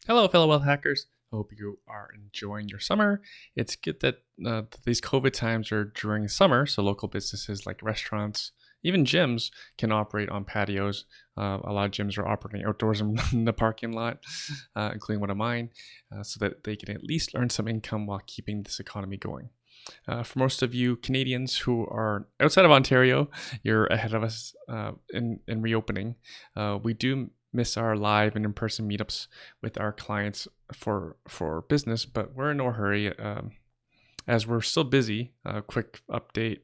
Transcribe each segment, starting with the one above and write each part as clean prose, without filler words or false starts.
Hello, fellow wealth hackers. Hope you are enjoying your summer. It's good that these COVID times are during summer, so local businesses like restaurants, even gyms, can operate on patios. A lot of gyms are operating outdoors in the parking lot, including one of mine, so that they can at least earn some income while keeping this economy going. For most of you Canadians who are outside of Ontario, you're ahead of us in reopening. We do miss our live and in-person meetups with our clients for business, but we're in no hurry as we're still busy. A quick update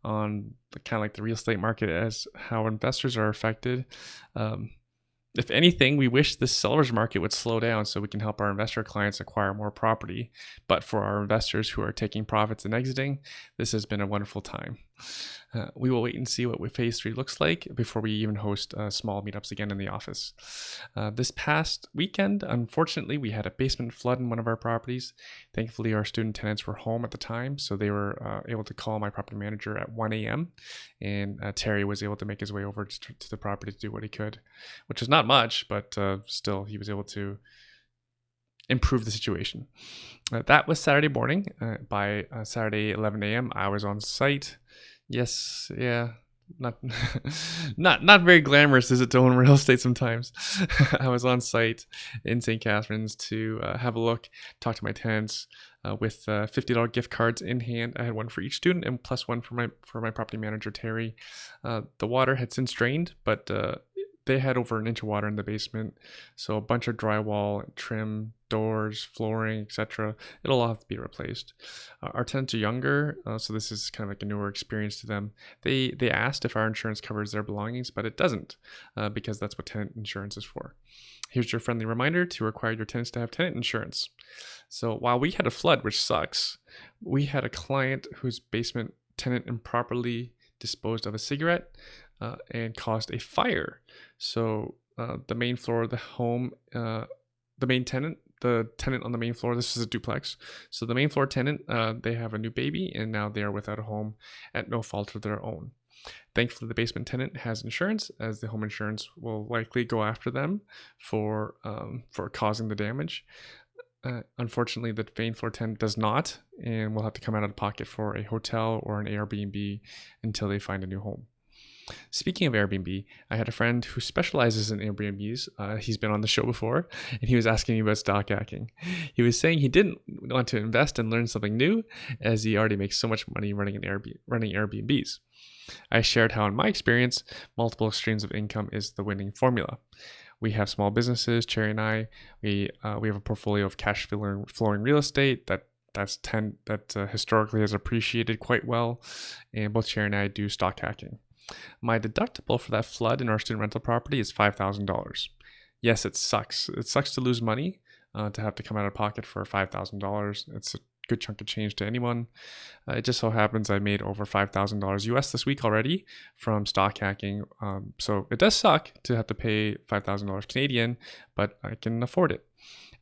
on kind of like the real estate market as how investors are affected. Um, if anything, we wish the seller's market would slow down so we can help our investor clients acquire more property. But for our investors who are taking profits and exiting, this has been a wonderful time. We will wait and see what phase 3 looks like before we even host small meetups again in the office. This past weekend, unfortunately, we had a basement flood in one of our properties. Thankfully, our student tenants were home at the time, so they were able to call my property manager at 1 a.m. And Terry was able to make his way over to the property to do what he could, which was not much, but still, he was able to improve the situation. That was Saturday morning. By Saturday 11 a.m., I was on site. Yes, yeah, not not very glamorous, is it, to own real estate sometimes. I was on site in St. Catharines to have a look, talk to my tenants with $50 gift cards in hand. I had one for each student and plus one for my property manager Terry. The water had since drained, but they had over an inch of water in the basement, so a bunch of drywall, trim, doors, flooring, etc. It'll all have to be replaced. Our tenants are younger, so this is kind of like a newer experience to them. They asked if our insurance covers their belongings, but it doesn't, because that's what tenant insurance is for. Here's your friendly reminder to require your tenants to have tenant insurance. So while we had a flood, which sucks, we had a client whose basement tenant improperly disposed of a cigarette and caused a fire. So the main floor of the home, the main tenant, the tenant on the main floor, this is a duplex. So the main floor tenant, they have a new baby and now they are without a home at no fault of their own. Thankfully, the basement tenant has insurance, as the home insurance will likely go after them for causing the damage. Unfortunately, the main floor tenant does not, and will have to come out of pocket for a hotel or an Airbnb until they find a new home. Speaking of Airbnb, I had a friend who specializes in Airbnbs. He's been on the show before, and he was asking me about stock hacking. He was saying he didn't want to invest and learn something new, as he already makes so much money running Airbnbs. I shared how, in my experience, multiple streams of income is the winning formula. We have small businesses, Cherry and I. We have a portfolio of cash flowing real estate that historically has appreciated quite well, and both Cherry and I do stock hacking. My deductible for that flood in our student rental property is $5,000. Yes, it sucks. It sucks to lose money, to have to come out of pocket for $5,000. It's a good chunk of change to anyone. It just so happens I made over $5,000 US this week already from stock hacking. So it does suck to have to pay $5,000 Canadian, but I can afford it.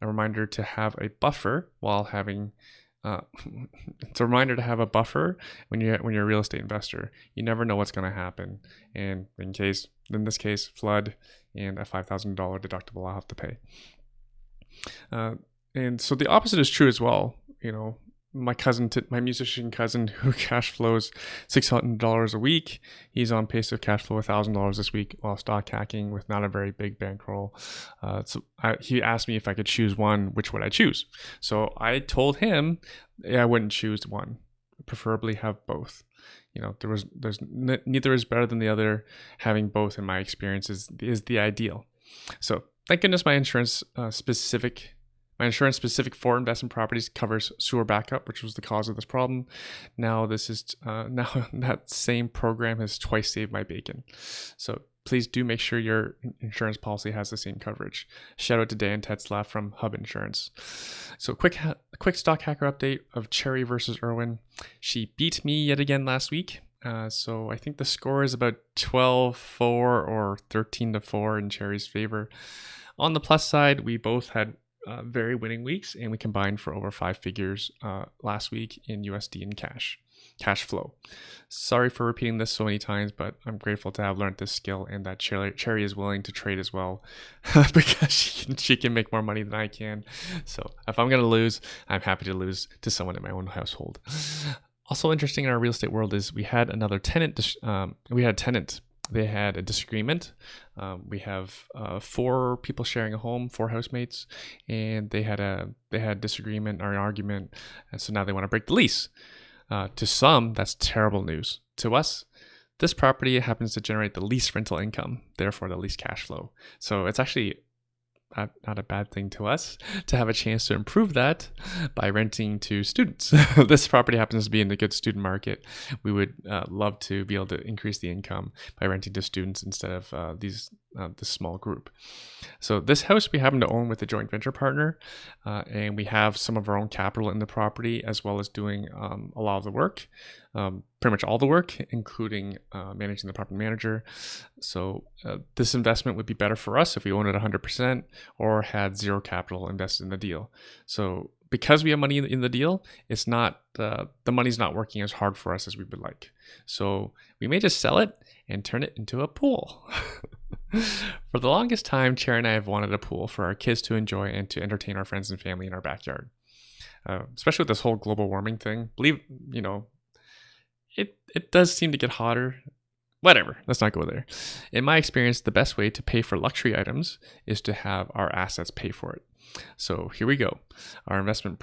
A reminder to have a buffer while having it's a reminder to have a buffer when you're a real estate investor. You never know what's going to happen, and in this case, flood and a $5,000 deductible I'll have to pay. And so the opposite is true as well. You know, my musician cousin who cash flows $600 a week, he's on pace to cash flow $1,000 this week while stock hacking with not a very big bankroll. He asked me if I could choose one, which would I choose? So I told him I wouldn't choose one. Preferably have both. You know, neither is better than the other. Having both, in my experience, is the ideal. So thank goodness my insurance specific for investment properties covers sewer backup, which was the cause of this problem. Now that same program has twice saved my bacon. So please do make sure your insurance policy has the same coverage. Shout out to Dan Tetzlaff from Hub Insurance. So a quick stock hacker update of Cherry versus Irwin. She beat me yet again last week. So I think the score is about 12-4 or 13-4 in Cherry's favor. On the plus side, we both had very winning weeks, and we combined for over 5 figures last week in USD and cash. cash flow. Sorry for repeating this so many times, but I'm grateful to have learned this skill and that Cherry is willing to trade as well because she can make more money than I can. So if I'm going to lose, I'm happy to lose to someone in my own household. Also interesting in our real estate world is we had another tenant. They had a disagreement. We have 4 people sharing a home, 4 housemates, and they had disagreement or an argument, and so now they want to break the lease. To some, that's terrible news. To us, this property happens to generate the least rental income, therefore the least cash flow. So it's actually not a bad thing to us to have a chance to improve that by renting to students. This property happens to be in a good student market. We would love to be able to increase the income by renting to students instead of this small group. So this house we happen to own with a joint venture partner, and we have some of our own capital in the property as well as doing a lot of the work. Pretty much all the work, including managing the property manager. So this investment would be better for us if we owned it 100% or had zero capital invested in the deal. So because we have money in the deal, it's not the money's not working as hard for us as we would like. So we may just sell it and turn it into a pool. For the longest time, Cherry and I have wanted a pool for our kids to enjoy and to entertain our friends and family in our backyard. Especially with this whole global warming thing. It does seem to get hotter. Whatever, let's not go there. In my experience, the best way to pay for luxury items is to have our assets pay for it. So here we go. Our investment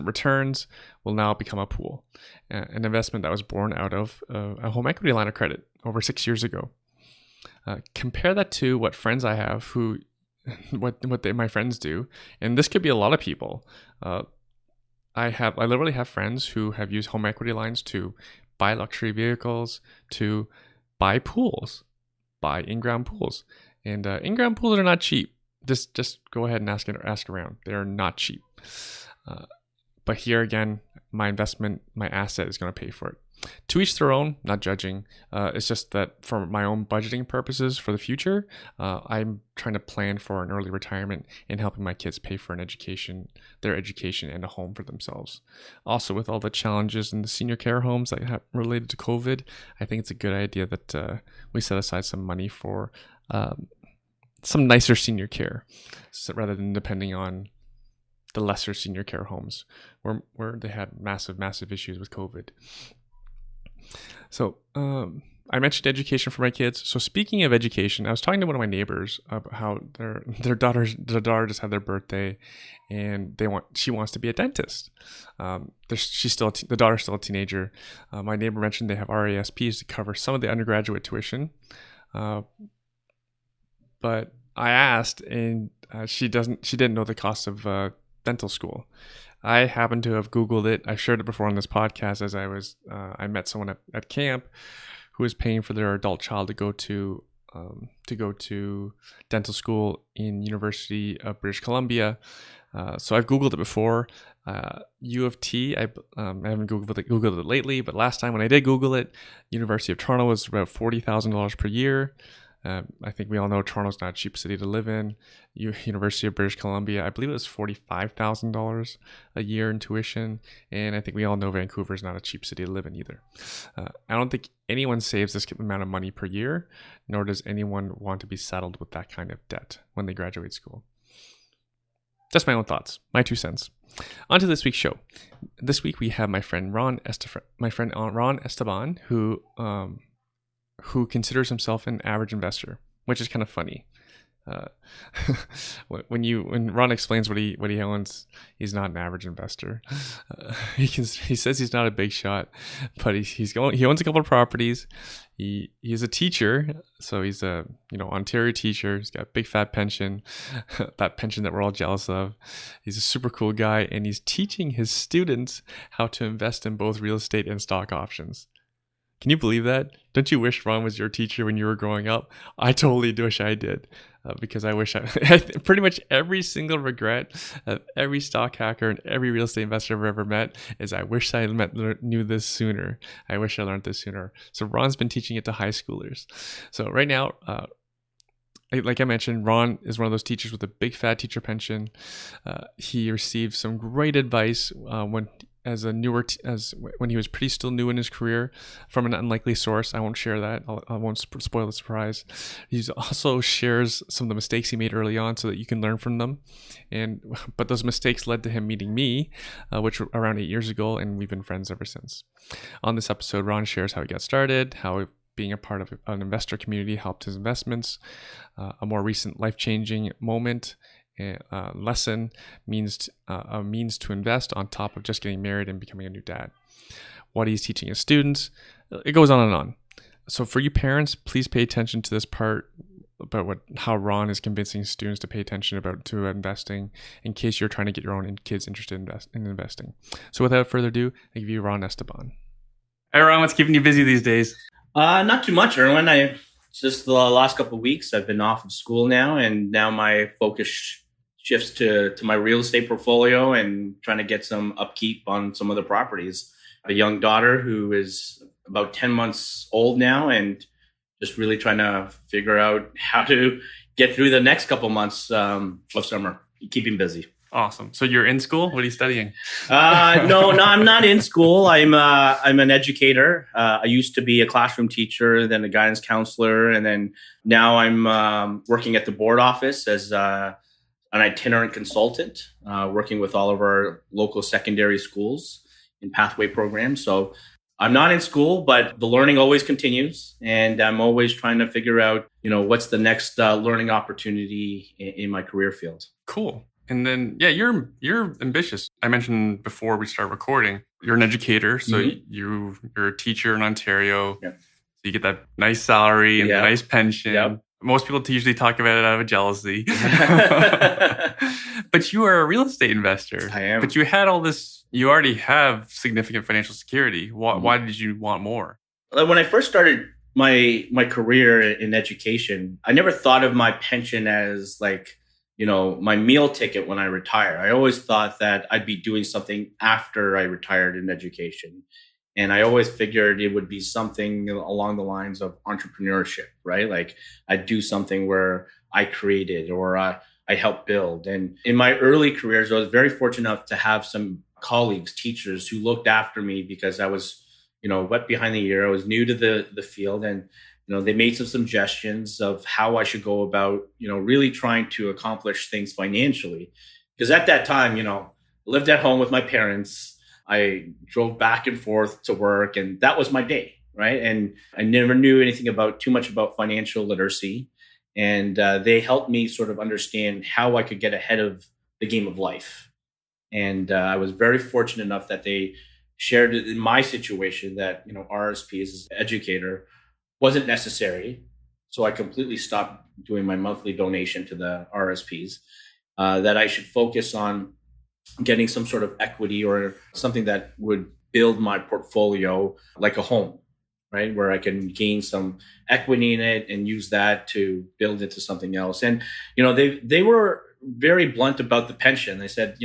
returns will now become a pool, an investment that was born out of a home equity line of credit over 6 years ago. Compare that to what friends I have my friends do, and this could be a lot of people. I literally have friends who have used home equity lines to buy luxury vehicles, to buy pools, buy in-ground pools. And in-ground pools are not cheap. Just go ahead and ask around. They're not cheap. But here again, my investment, my asset is going to pay for it. To each their own, not judging. It's just that for my own budgeting purposes for the future, I'm trying to plan for an early retirement and helping my kids pay for their education and a home for themselves. Also, with all the challenges in the senior care homes that have related to COVID, I think it's a good idea that we set aside some money for some nicer senior care, rather than depending on the lesser senior care homes where they had massive issues with COVID. So I mentioned education for my kids. So speaking of education, I was talking to one of my neighbors about how their daughter just had their birthday, and she wants to be a dentist. The daughter's still a teenager. My neighbor mentioned they have RASPs to cover some of the undergraduate tuition, but I asked, and she didn't know the cost of dental school. I happen to have Googled it. I shared it before on this podcast as I met someone at camp who was paying for their adult child to go to dental school in University of British Columbia. So I've Googled it before. U of T, I haven't Googled it lately, but last time when I did Google it, University of Toronto was about $40,000 per year. I think we all know Toronto's not a cheap city to live in. University of British Columbia, I believe it was $45,000 a year in tuition. And I think we all know Vancouver is not a cheap city to live in either. I don't think anyone saves this amount of money per year, nor does anyone want to be saddled with that kind of debt when they graduate school. Just my own thoughts, my 2 cents. On to this week's show. This week we have my friend Ron Esteban, who considers himself an average investor, which is kind of funny. When Ron explains what he owns, he's not an average investor. He says he's not a big shot, but he owns a couple of properties. He's a teacher, so he's a Ontario teacher. He's got a big fat pension, that pension that we're all jealous of. He's a super cool guy, and he's teaching his students how to invest in both real estate and stock options. Can you believe that? Don't you wish Ron was your teacher when you were growing up? I totally wish I did, because I wish pretty much every single regret of every stock hacker and every real estate investor I've ever met is I wish I knew this sooner. I wish I learned this sooner. So Ron's been teaching it to high schoolers. So right now, like I mentioned, Ron is one of those teachers with a big fat teacher pension. He received some great advice when as a newer when he was pretty still new in his career from an unlikely source. I won't share that. I won't spoil the surprise. He also shares some of the mistakes he made early on so that you can learn from them. But those mistakes led to him meeting me, which were around 8 years ago, and we've been friends ever since. On this episode, Ron shares how he got started, how being a part of an investor community helped his investments, a more recent life-changing moment, lesson means a means to invest on top of just getting married and becoming a new dad. What he's teaching his students. It goes on and on. So for you parents, please pay attention to this part about how Ron is convincing students to pay attention to investing in case you're trying to get your own kids interested in investing. So without further ado, I give you Ron Esteban. Hey Ron, what's keeping you busy these days? Not too much, Erwin. Just the last couple of weeks, I've been off of school now, and now my focus shifts to my real estate portfolio and trying to get some upkeep on some of the properties. A young daughter who is about 10 months old now, and just really trying to figure out how to get through the next couple months of summer, keeping busy. Awesome. So you're in school? What are you studying? No, I'm not in school. I'm an educator. I used to be a classroom teacher, then a guidance counselor, and then now I'm working at the board office as an itinerant consultant, working with all of our local secondary schools in pathway programs. So I'm not in school, but the learning always continues, and I'm always trying to figure out, what's the next learning opportunity in my career field. Cool. And then, yeah, you're ambitious. I mentioned before we start recording, you're an educator. So you're a teacher in Ontario. Yeah. So you get that nice salary and a nice pension. Yep. Most people usually talk about it out of jealousy. But you are a real estate investor. I am. But you had all this, you already have significant financial security. Why did you want more? When I first started my career in education, I never thought of my pension as my meal ticket when I retire. I always thought that I'd be doing something after I retired in education. And I always figured it would be something along the lines of entrepreneurship, right? Like I'd do something where I created or I helped build. And in my early careers, I was very fortunate enough to have some colleagues, teachers who looked after me because I was, wet behind the ear. I was new to the field, and they made some suggestions of how I should go about, really trying to accomplish things financially. Because at that time, I lived at home with my parents. I drove back and forth to work, and that was my day, right? And I never knew anything too much about financial literacy. And they helped me sort of understand how I could get ahead of the game of life. And I was very fortunate enough that they shared in my situation that, RSP as an educator wasn't necessary. So I completely stopped doing my monthly donation to the RSPs, that I should focus on getting some sort of equity or something that would build my portfolio like a home, right? Where I can gain some equity in it and use that to build into something else. And, they were very blunt about the pension. They said,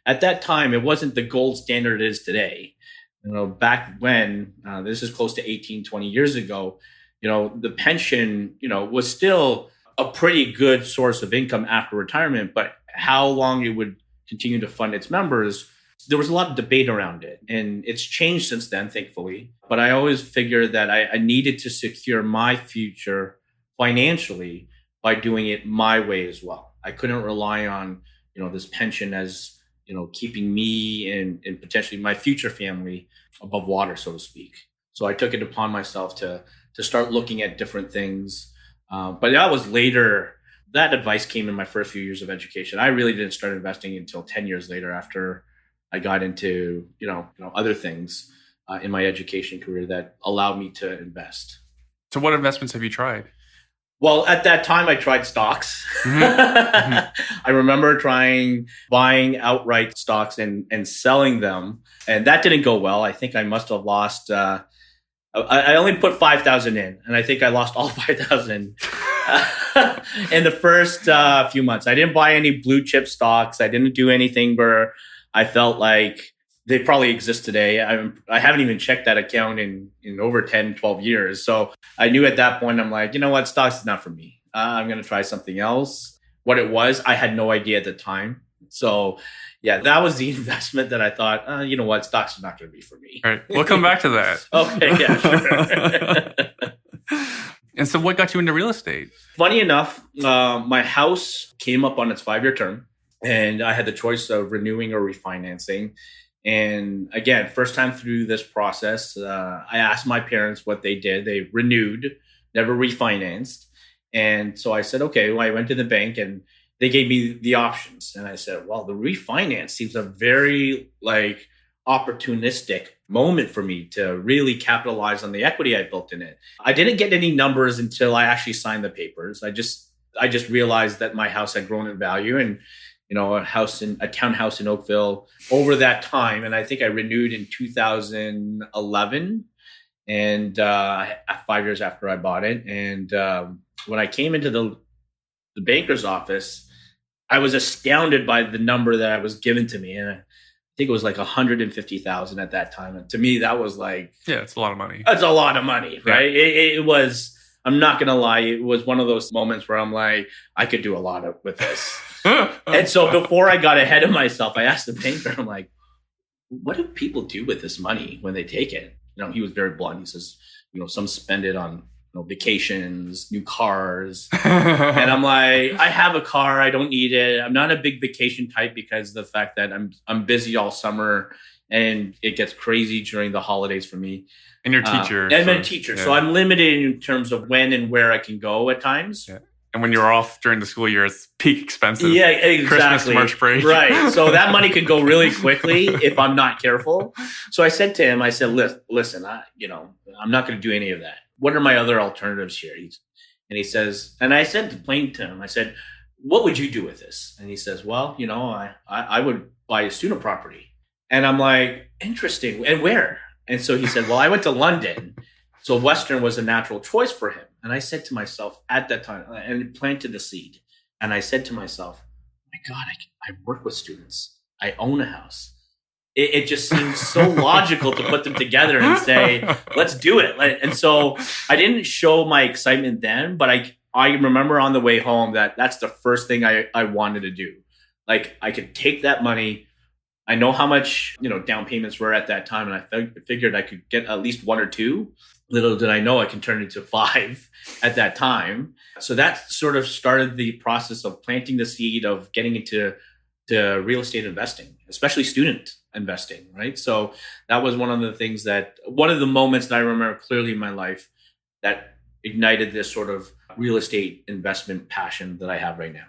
at that time, it wasn't the gold standard it is today. Back when, this is close to 18, 20 years ago, the pension, was still a pretty good source of income after retirement, but how long it would continue to fund its members, there was a lot of debate around it. And it's changed since then, thankfully. But I always figured that I needed to secure my future financially by doing it my way as well. I couldn't rely on, this pension as, keeping me and potentially my future family above water, so to speak. So I took it upon myself to start looking at different things. But that was later. That advice came in my first few years of education. I really didn't start investing until 10 years later after I got into, other things in my education career that allowed me to invest. So what investments have you tried? Well, at that time, I tried stocks. I remember buying outright stocks and selling them. And that didn't go well. I think I must have lost, I only put 5,000 in, and I think I lost all 5,000 in the first few months. I didn't buy any blue chip stocks. I didn't do anything where I felt like they probably exist today. I haven't even checked that account in over 10, 12 years. So I knew at that point, I'm like, what, stocks is not for me. I'm going to try something else. What it was, I had no idea at the time. So, yeah, that was the investment that I thought, you know what, stocks are not going to be for me. All right. We'll come back to that. Okay, yeah, sure. And so what got you into real estate? Funny enough, my house came up on its 5-year term, and I had the choice of renewing or refinancing. And again, first time through this process, I asked my parents what they did. They renewed, never refinanced. And so I said, okay, well, I went to the bank and they gave me the options. And I said, well, the refinance seems a very opportunistic moment for me to really capitalize on the equity I built in it. I didn't get any numbers until I actually signed the papers. I just realized that my house had grown in value, and a townhouse in Oakville over that time. And I think I renewed in 2011, and 5 years after I bought it. And when I came into the banker's office, I was astounded by the number that was given to me. And I think it was like $150,000 at that time. And to me, that was it's a lot of money. That's a lot of money, right? Yeah. It was, I'm not going to lie. It was one of those moments where I'm like, I could do a lot with this. And so before I got ahead of myself, I asked the banker, I'm like, what do people do with this money when they take it? He was very blunt. He says, some spend it on vacations, new cars. And I'm like, I have a car. I don't need it. I'm not a big vacation type because of the fact that I'm busy all summer and it gets crazy during the holidays for me. And you're a teacher. And I'm a teacher. Yeah. So I'm limited in terms of when and where I can go at times. Yeah. And when you're off during the school year, it's peak expensive. Yeah, exactly. Christmas, March break. Right. So that money could go really quickly if I'm not careful. So I said to him, listen, I'm not going to do any of that. What are my other alternatives here? And he says, and I said plain to him, I said, what would you do with this? And he says, well, I would buy a student property. And I'm like, interesting. And where? And so he said, well, I went to London. So Western was a natural choice for him. And I said to myself at that time, and planted the seed. And I said to myself, my God, I work with students. I own a house. It just seems so logical to put them together and say, let's do it. And so I didn't show my excitement then, but I remember on the way home that's the first thing I wanted to do. I could take that money. I know how much, down payments were at that time. And I figured I could get at least 1 or 2. Little did I know I can turn it into 5 at that time. So that sort of started the process of planting the seed of getting into real estate investing, especially student investing, right? So that was one of the moments that I remember clearly in my life that ignited this sort of real estate investment passion that I have right now.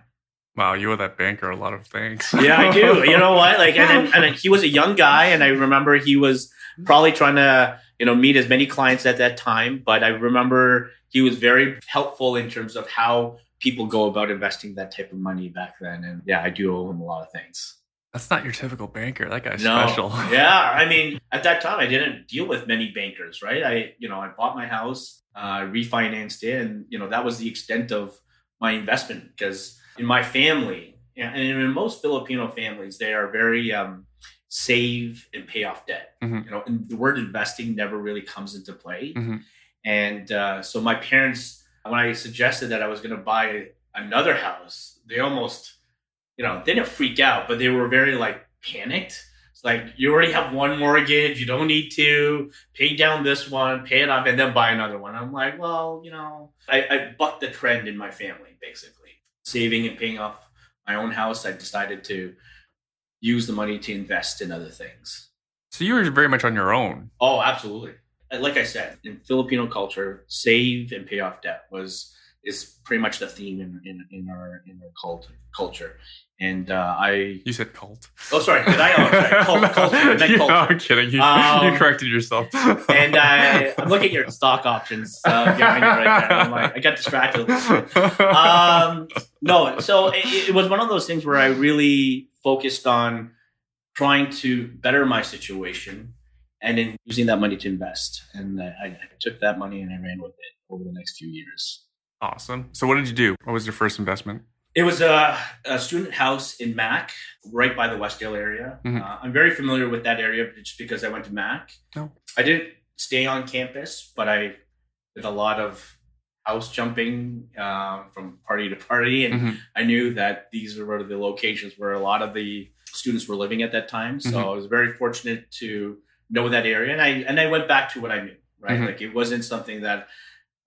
Wow, you owe that banker a lot of things. Yeah, I do. You know what? And then he was a young guy, and I remember he was probably trying to, meet as many clients at that time. But I remember he was very helpful in terms of how people go about investing that type of money back then. And yeah, I do owe him a lot of things. That's not your typical banker. That guy's special. Yeah. I mean, at that time, I didn't deal with many bankers, right? I bought my house, refinanced it. And, that was the extent of my investment, because in my family, and in most Filipino families, they are very save and pay off debt. Mm-hmm. And the word investing never really comes into play. Mm-hmm. And so my parents, when I suggested that I was going to buy another house, they almost, they didn't freak out, but they were very panicked. It's like, you already have one mortgage. You don't need to pay down this one, pay it off, and then buy another one. I'm like, well, I bucked the trend in my family, basically. Saving and paying off my own house, I decided to use the money to invest in other things. So you were very much on your own. Oh, absolutely. Like I said, in Filipino culture, save and pay off debt is pretty much the theme in our culture. And you said cult. Oh, sorry. Did I? Oh, sorry. Culture. I meant culture. No, I'm kidding. You corrected yourself. And I'm looking at your stock options behind you right there. I'm like, I got distracted a little bit. No, so it was one of those things where I really focused on trying to better my situation and then using that money to invest. And I took that money and I ran with it over the next few years. Awesome. So what did you do? What was your first investment? It was a student house in Mac, right by the Westdale area. Mm-hmm. I'm very familiar with that area just because I went to Mac. Oh. I didn't stay on campus, but I did a lot of house jumping from party to party. And I knew that these were the locations where a lot of the students were living at that time. So I was very fortunate to know that area. And I went back to what I knew, right? Like it wasn't something that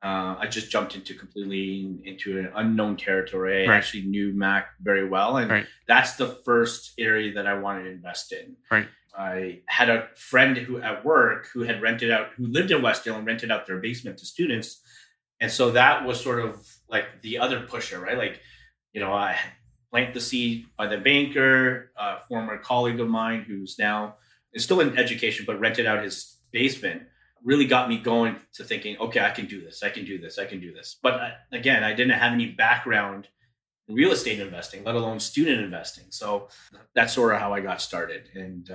I just jumped into completely into an unknown territory. I actually knew Mac very well. And that's the first area that I wanted to invest in. I had a friend who at work who lived in Westdale and rented out their basement to students. And so that was sort of like the other pusher, right? Like, I planted the seed by the banker, a former colleague of mine who's now is still in education, but rented out his basement, really got me going to thinking, okay, I can do this. I can do this. I can do this. But again, I didn't have any background in real estate investing, let alone student investing. So that's sort of how I got started. And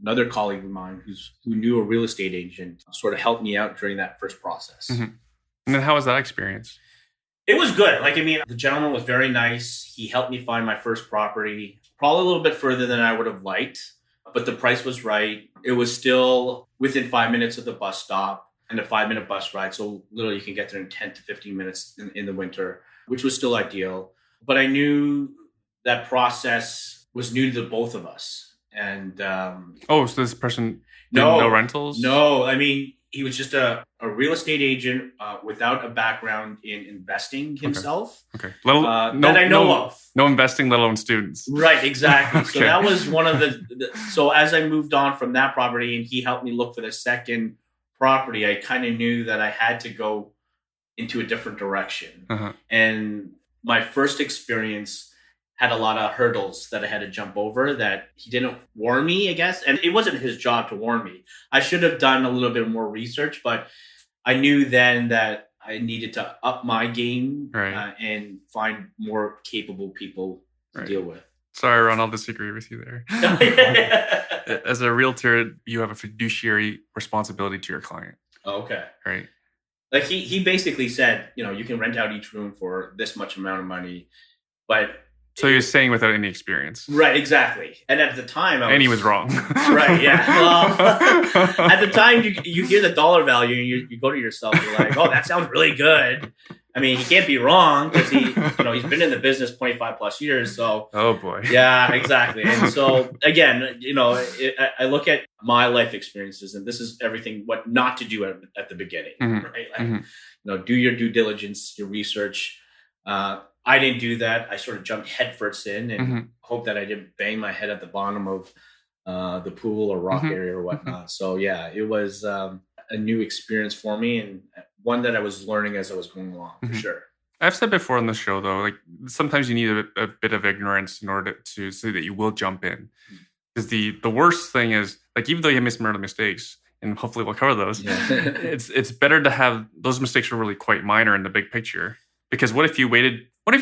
another colleague of mine who knew a real estate agent sort of helped me out during that first process. And then how was that experience? It was good. The gentleman was very nice. He helped me find my first property, probably a little bit further than I would have liked, but the price was right. It was still within 5 minutes of the bus stop and a 5-minute bus ride. So literally you can get there in 10 to 15 minutes in the winter, which was still ideal. But I knew that process was new to the both of us. And so this person didn't know rentals? No, he was just a real estate agent without a background in investing himself. Okay. That I know of. No investing, let alone students. Right, exactly. So that was one of so as I moved on from that property and he helped me look for the second property, I kind of knew that I had to go into a different direction. And my first experience had a lot of hurdles that I had to jump over that he didn't warn me, I guess. And it wasn't his job to warn me. I should have done a little bit more research, but I knew then that I needed to up my game and find more capable people to deal with. Sorry, Ron, I'll disagree with you there. As a realtor, you have a fiduciary responsibility to your client. Oh, okay. Right. Like he basically said, you can rent out each room for this much amount of money, but... So you're saying without any experience. Right, exactly. And at the time... And he was wrong. Right, yeah. Well, at the time, you hear the dollar value and you go to yourself, you're like, oh, that sounds really good. He can't be wrong because he's been in the business 25 plus years. So... Oh, boy. Yeah, exactly. And so, again, I look at my life experiences and this is everything what not to do at the beginning, right? Like, do your due diligence, your research, I didn't do that. I sort of jumped headfirst in and hope that I didn't bang my head at the bottom of the pool or rock area or whatnot. So yeah, it was a new experience for me and one that I was learning as I was going along, for sure. I've said before on the show, though, like sometimes you need a bit of ignorance in order to say that you will jump in. Because the worst thing is, like, even though you made some early mistakes, and hopefully we'll cover those, it's better to have those mistakes were really quite minor in the big picture. Because what if you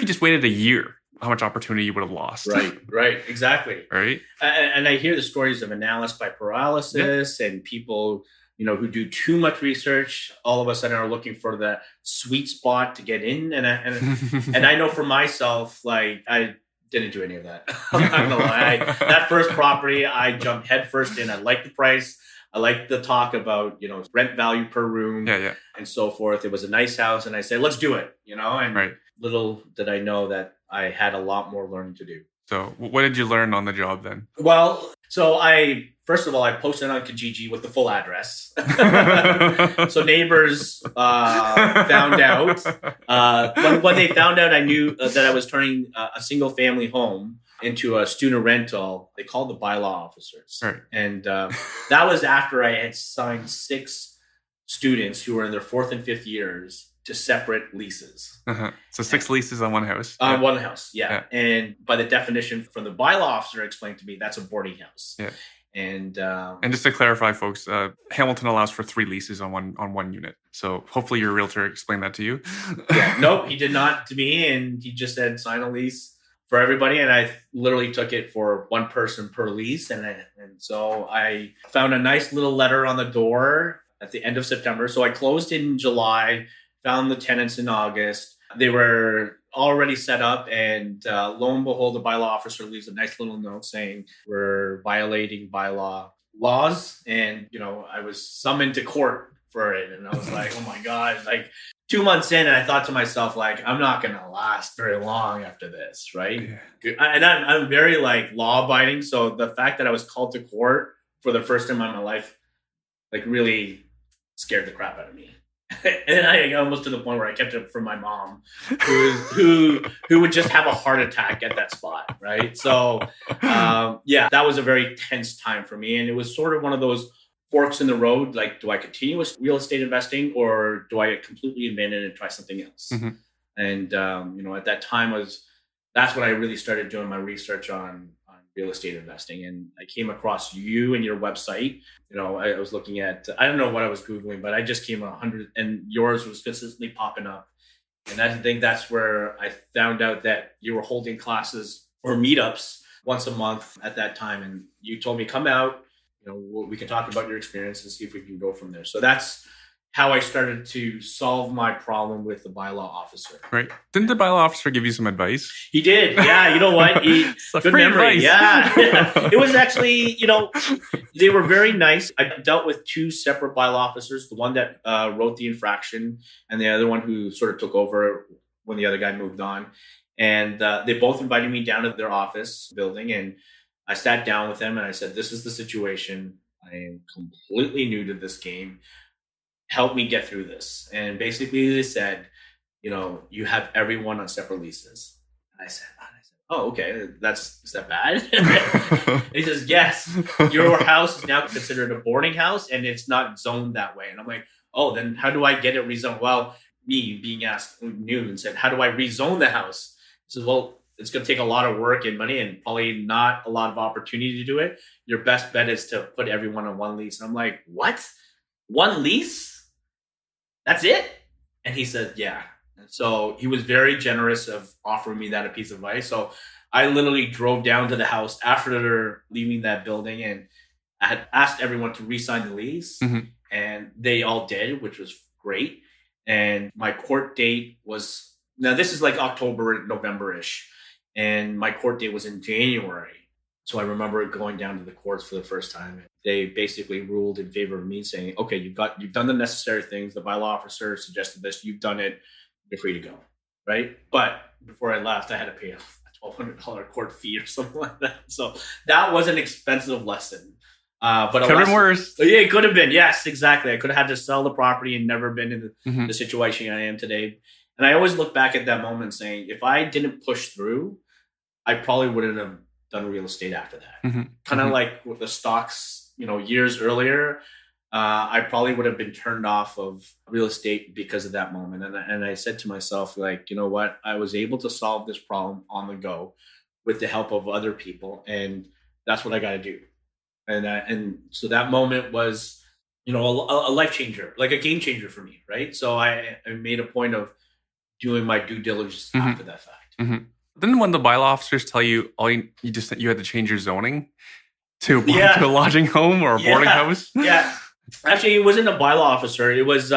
just waited a year? How much opportunity you would have lost? Right, exactly. Right. And I hear the stories of analysis by paralysis and people, who do too much research. All of a sudden are looking for the sweet spot to get in. And I know for myself, like I didn't do any of that. I'm not gonna lie. That first property, I jumped headfirst in. I liked the price. I liked the talk about, rent value per room and so forth. It was a nice house. And I said, let's do it, and little did I know that I had a lot more learning to do. So what did you learn on the job then? Well, so first of all, I posted on Kijiji with the full address. So neighbors found out. When they found out I knew that I was turning a single family home into a student rental, they called the bylaw officers. Right. And that was after I had signed 6 students who were in their 4th and 5th years to separate leases. So 6 leases on one house. On one house, yeah. And by the definition from the bylaw officer explained to me, that's a boarding house. Yeah. And just to clarify, folks, Hamilton allows for 3 leases on one unit. So hopefully your realtor explained that to you. Nope, he did not to me. And he just said, sign a lease for everybody. And I literally took it for one person per lease. And so I found a nice little letter on the door at the end of September. So I closed in July, found the tenants in August. They were already set up, and lo and behold, the bylaw officer leaves a nice little note saying we're violating bylaw laws. And, I was summoned to court for it. And I was like, oh my God, like 2 months in, and I thought to myself, like, I'm not going to last very long after this, right? Yeah. And I'm very like law abiding. So the fact that I was called to court for the first time in my life, like, really scared the crap out of me. And I almost to the point where I kept it from my mom, who would just have a heart attack at that spot, right? So, yeah, that was a very tense time for me, and it was sort of one of those forks in the road. Like, do I continue with real estate investing, or do I completely abandon it and try something else? Mm-hmm. And at that time that's when I really started doing my research on real estate investing, and I came across you and your website. I was looking at, I don't know what I was Googling, but I just came 100, and yours was consistently popping up. And I think that's where I found out that you were holding classes or meetups once a month at that time. And you told me, come out, we can talk about your experience and see if we can go from there. So that's how I started to solve my problem with the bylaw officer. Right. Didn't the bylaw officer give you some advice? He did. Yeah. You know what? Good memory. Advice. Yeah. It was actually, they were very nice. I dealt with two separate bylaw officers, the one that wrote the infraction and the other one who sort of took over when the other guy moved on. And they both invited me down to their office building, and I sat down with them and I said, this is the situation. I am completely new to this game. Help me get through this. And basically they said, you have everyone on separate leases. And I said, oh, okay. Is that bad? He says, yes, your house is now considered a boarding house and it's not zoned that way. And I'm like, oh, then how do I get it rezoned? Well, me being asked new and said, how do I rezone the house? He says, well, it's going to take a lot of work and money and probably not a lot of opportunity to do it. Your best bet is to put everyone on one lease. And I'm like, what? One lease? That's it? And he said, yeah. And so he was very generous of offering me that a piece of advice. So I literally drove down to the house after leaving that building, and I had asked everyone to re-sign the lease, and they all did, which was great. And my court date was, now this is like October, November-ish, and my court date was in January. So I remember going down to the courts for the first time. They basically ruled in favor of me, saying, okay, you've done the necessary things. The bylaw officer suggested this. You've done it. You're free to go. Right. But before I left, I had to pay a $1,200 court fee or something like that. So that was an expensive lesson. But could have been worse. Yeah, it could have been. Yes, exactly. I could have had to sell the property and never been in the situation I am today. And I always look back at that moment saying, if I didn't push through, I probably wouldn't have done real estate after that. Kind of like with the stocks, years earlier, I probably would have been turned off of real estate because of that moment. And I said to myself, like, you know what? I was able to solve this problem on the go with the help of other people. And that's what I got to do. And so that moment was, a life changer, like a game changer for me. Right. So I made a point of doing my due diligence after that fact. Didn't when the bylaw officers tell you you had to change your zoning to a lodging home or a boarding house? Yeah. Actually, it wasn't a bylaw officer. It was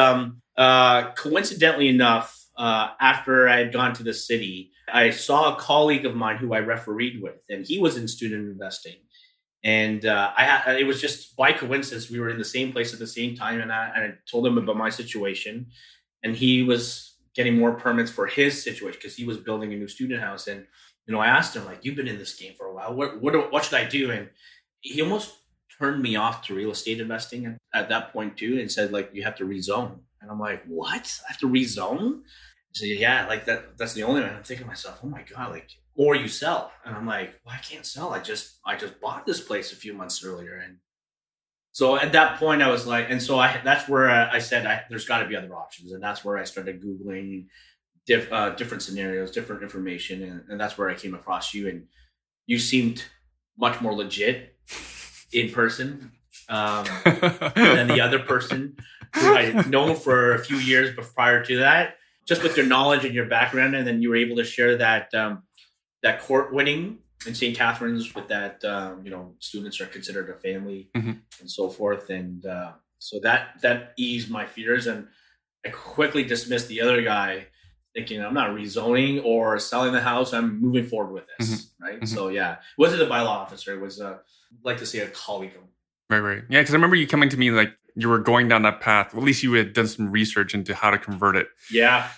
coincidentally enough, after I had gone to the city, I saw a colleague of mine who I refereed with, and he was in student investing. And it was just by coincidence, we were in the same place at the same time, and I told him about my situation, and he was getting more permits for his situation because he was building a new student house. And, I asked him, like, you've been in this game for a while. What should I do? And he almost turned me off to real estate investing at that point too, and said, like, you have to rezone. And I'm like, what? I have to rezone? He said, yeah, like that's the only way. And I'm thinking to myself, oh my God, like, or you sell. And I'm like, well, I can't sell. I just bought this place a few months earlier. And so at that point I was like, and so that's where I said, there's got to be other options. And that's where I started Googling different scenarios, different information. And that's where I came across you. And you seemed much more legit in person than the other person who I had known for a few years prior to that, just with your knowledge and your background. And then you were able to share that court winning in St. Catharines with that, students are considered a family and so forth. And so that eased my fears. And I quickly dismissed the other guy, thinking I'm not rezoning or selling the house. I'm moving forward with this. Right. So yeah, it wasn't a bylaw officer. It was like to say a colleague. Right. Yeah. Cause I remember you coming to me like you were going down that path. At least you had done some research into how to convert it. Yeah.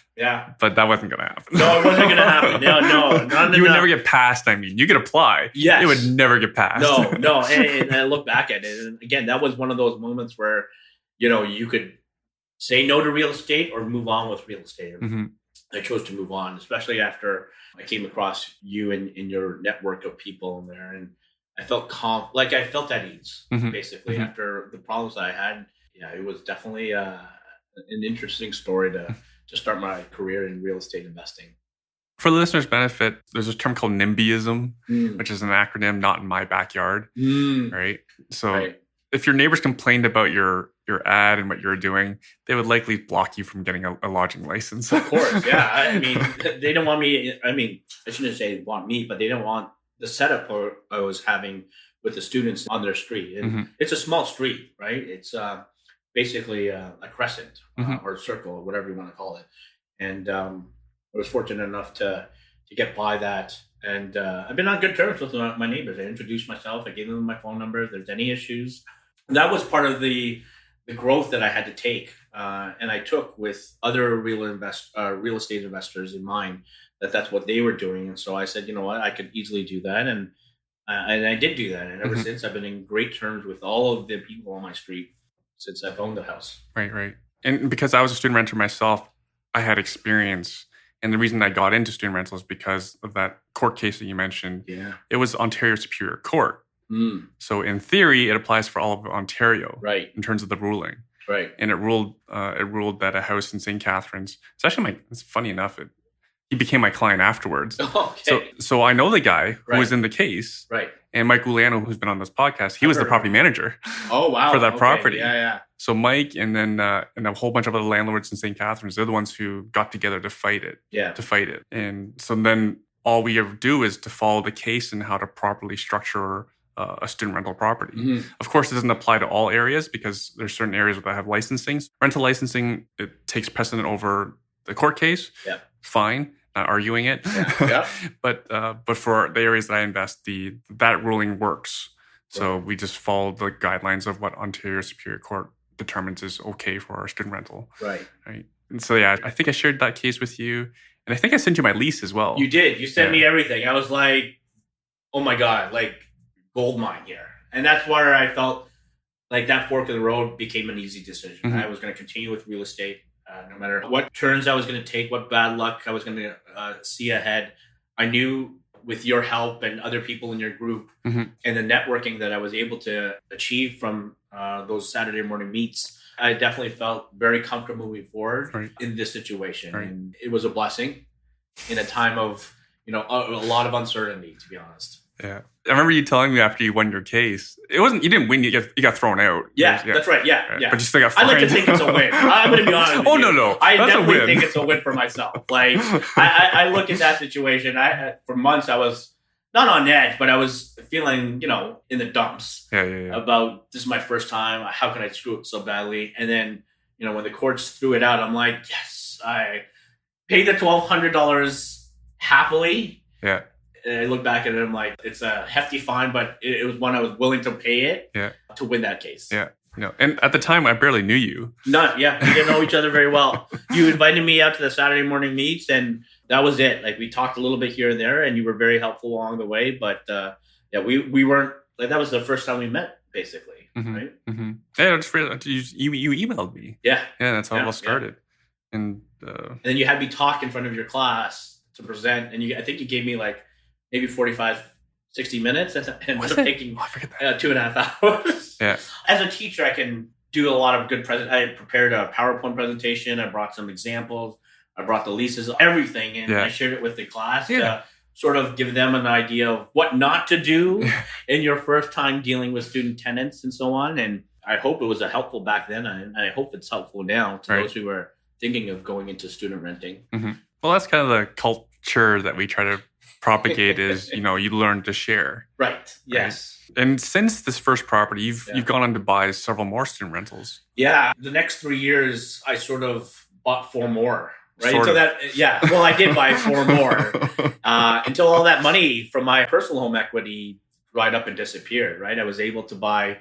But that wasn't going to happen. No, it wasn't going to happen. No. You would never get passed. I mean, you could apply. Yes. It would never get passed. No. And I look back at it. And again, that was one of those moments where, you could say no to real estate or move on with real estate. Mm-hmm. I chose to move on, especially after I came across you and your network of people in there. And I felt calm, like I felt at ease, basically, after the problems I had. Yeah, it was definitely an interesting story to start my career in real estate investing. For the listeners' benefit, there's a term called NIMBYism, which is an acronym, not in my backyard, right? So if your neighbors complained about your ad and what you're doing, they would likely block you from getting a lodging license. Of course, yeah. I mean, they don't want me. I mean, I shouldn't say want me, but they don't want the setup I was having with the students on their street. And it's a small street, right? It's basically a crescent or a circle or whatever you want to call it. And I was fortunate enough to get by that. And I've been on good terms with my neighbors. I introduced myself. I gave them my phone number if there's any issues. And that was part of the growth that I had to take. And I took with other real estate investors in mind that's what they were doing. And so I said, you know what, I could easily do that. And I did do that. And ever since, I've been in great terms with all of the people on my street since I've owned the house. Right. And because I was a student renter myself, I had experience. And the reason I got into student rental is because of that court case that you mentioned. Yeah. It was Ontario Superior Court. So in theory, it applies for all of Ontario, right? In terms of the ruling, right? And it ruled that a house in St. Catharines. It's funny enough. He became my client afterwards. Okay. So I know the guy who was in the case, right? And Mike Uliano, who's been on this podcast, he was the property manager. Oh wow! For that property, yeah. So Mike and then and a whole bunch of other landlords in St. Catharines, they're the ones who got together to fight it. And so then all we ever do is to follow the case and how to properly structure a student rental property. Of course, it doesn't apply to all areas because there's certain areas that have licensing. Rental licensing, it takes precedent over the court case. Yeah. Fine, not arguing it. Yeah. But for the areas that I invest, that ruling works. So we just follow the guidelines of what Ontario Superior Court determines is okay for our student rental. Right. And so I think I shared that case with you, and I think I sent you my lease as well. You did. You sent me everything. I was like, oh my God, like gold mine here. And that's where I felt like that fork in the road became an easy decision. I was going to continue with real estate, no matter what turns I was going to take, what bad luck I was going to see ahead. I knew with your help and other people in your group and the networking that I was able to achieve from those Saturday morning meets, I definitely felt very comfortable moving forward in this situation. And it was a blessing in a time of, a lot of uncertainty, to be honest. Yeah. I remember you telling me after you won your case, you didn't win, you got thrown out. Yeah, that's right. Yeah. But you still got fined. I like to think it's a win. I'm going to be honest with you. No. I definitely think it's a win for myself. Like, I look at that situation. For months, I was not on edge, but I was feeling, in the dumps about this is my first time. How can I screw it so badly? And then, when the courts threw it out, I'm like, yes, I paid the $1,200 happily. Yeah. And I look back at it, I'm like, it's a hefty fine, but it was one I was willing to pay it to win that case. Yeah. And at the time, I barely knew you. We didn't know each other very well. You invited me out to the Saturday morning meets, and that was it. Like, we talked a little bit here and there, and you were very helpful along the way. But we weren't, like, that was the first time we met, basically. Right? Yeah, I just realized you emailed me. Yeah. Yeah, that's how it all started. Yeah. And then you had me talk in front of your class to present, and I think you gave me like maybe 45, 60 minutes, and ended up taking 2.5 hours. Yeah. As a teacher, I can do a lot of good I prepared a PowerPoint presentation. I brought some examples. I brought the leases, everything, and I shared it with the class to sort of give them an idea of what not to do in your first time dealing with student tenants and so on. And I hope it was helpful back then, and I hope it's helpful now to those who are thinking of going into student renting. Well, that's kind of the culture that we try to propagate is, you learn to share. Right. Yes. Right? And since this first property, you've gone on to buy several more student rentals. Yeah. The next 3 years, I sort of bought 4 more. Right. Sort until of. that, well, I did buy 4 more until all that money from my personal home equity dried up and disappeared. Right. I was able to buy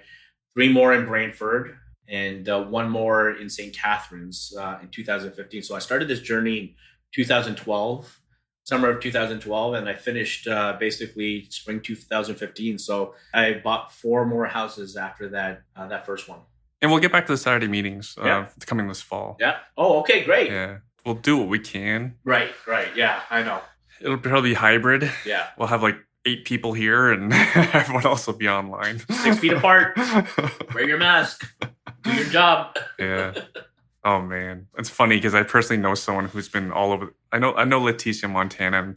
3 more in Brantford, and one more in St. Catharines in 2015. So I started this journey in 2012, summer of 2012, and I finished basically spring 2015. So I bought 4 more houses after that first one. And we'll get back to the Saturday meetings Yeah. coming this fall. Yeah. Oh, okay, great. Yeah. We'll do what we can. Right. Yeah, I know. It'll probably be hybrid. Yeah. We'll have like 8 people here and everyone else will be online. 6 feet apart. Wear your mask. Do your job. Yeah. Oh man, it's funny because I personally know someone who's been all over. I know Leticia Montana.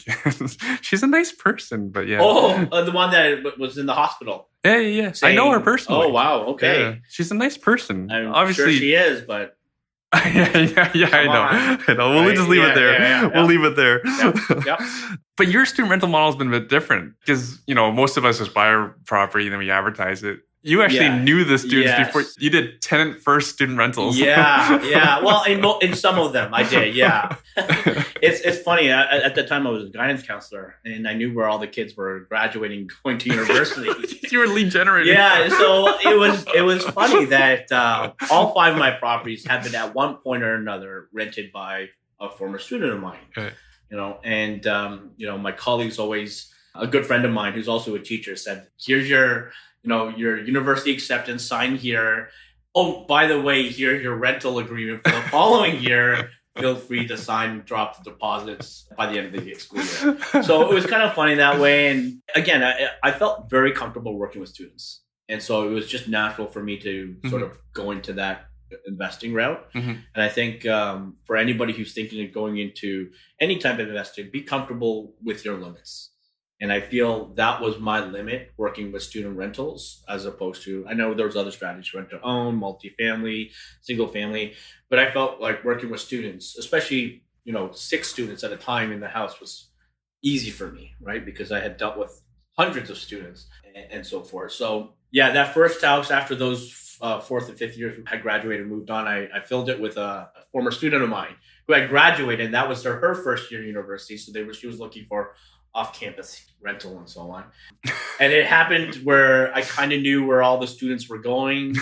She's a nice person, but yeah. Oh, the one that was in the hospital. Yeah. I know her personally. Oh wow, okay. Yeah. She's a nice person. I'm Obviously, sure she is, but yeah. I know. We'll just leave it there. Yeah. We'll leave it there. Yep. But your student rental model has been a bit different because most of us just buy our property and then we advertise it. You actually knew the students before you did tenant first student rentals. Yeah. Well, in some of them I did. Yeah. It's funny. At the time I was a guidance counselor, and I knew where all the kids were graduating, going to university. You were lead generating. Yeah. So it was funny that all 5 of my properties have been at one point or another rented by a former student of mine. Okay. And my colleagues always, a good friend of mine who's also a teacher said, "Here's your university acceptance, sign here. Oh, by the way, here's your rental agreement for the following year. Feel free to sign and drop the deposits by the end of the school year." So it was kind of funny that way. And again, I felt very comfortable working with students. And so it was just natural for me to sort of go into that investing route. Mm-hmm. And I think for anybody who's thinking of going into any type of investing, be comfortable with your limits. And I feel that was my limit working with student rentals, as opposed to, I know there's other strategies, rent to own, multifamily, single family, but I felt like working with students, especially, 6 students at a time in the house, was easy for me, right? Because I had dealt with hundreds of students and so forth. So yeah, that first house after those 4th and 5th years had graduated and moved on, I filled it with a former student of mine who had graduated, and that was her first year in university. So she was looking for off-campus rental and so on. And it happened where I kind of knew where all the students were going.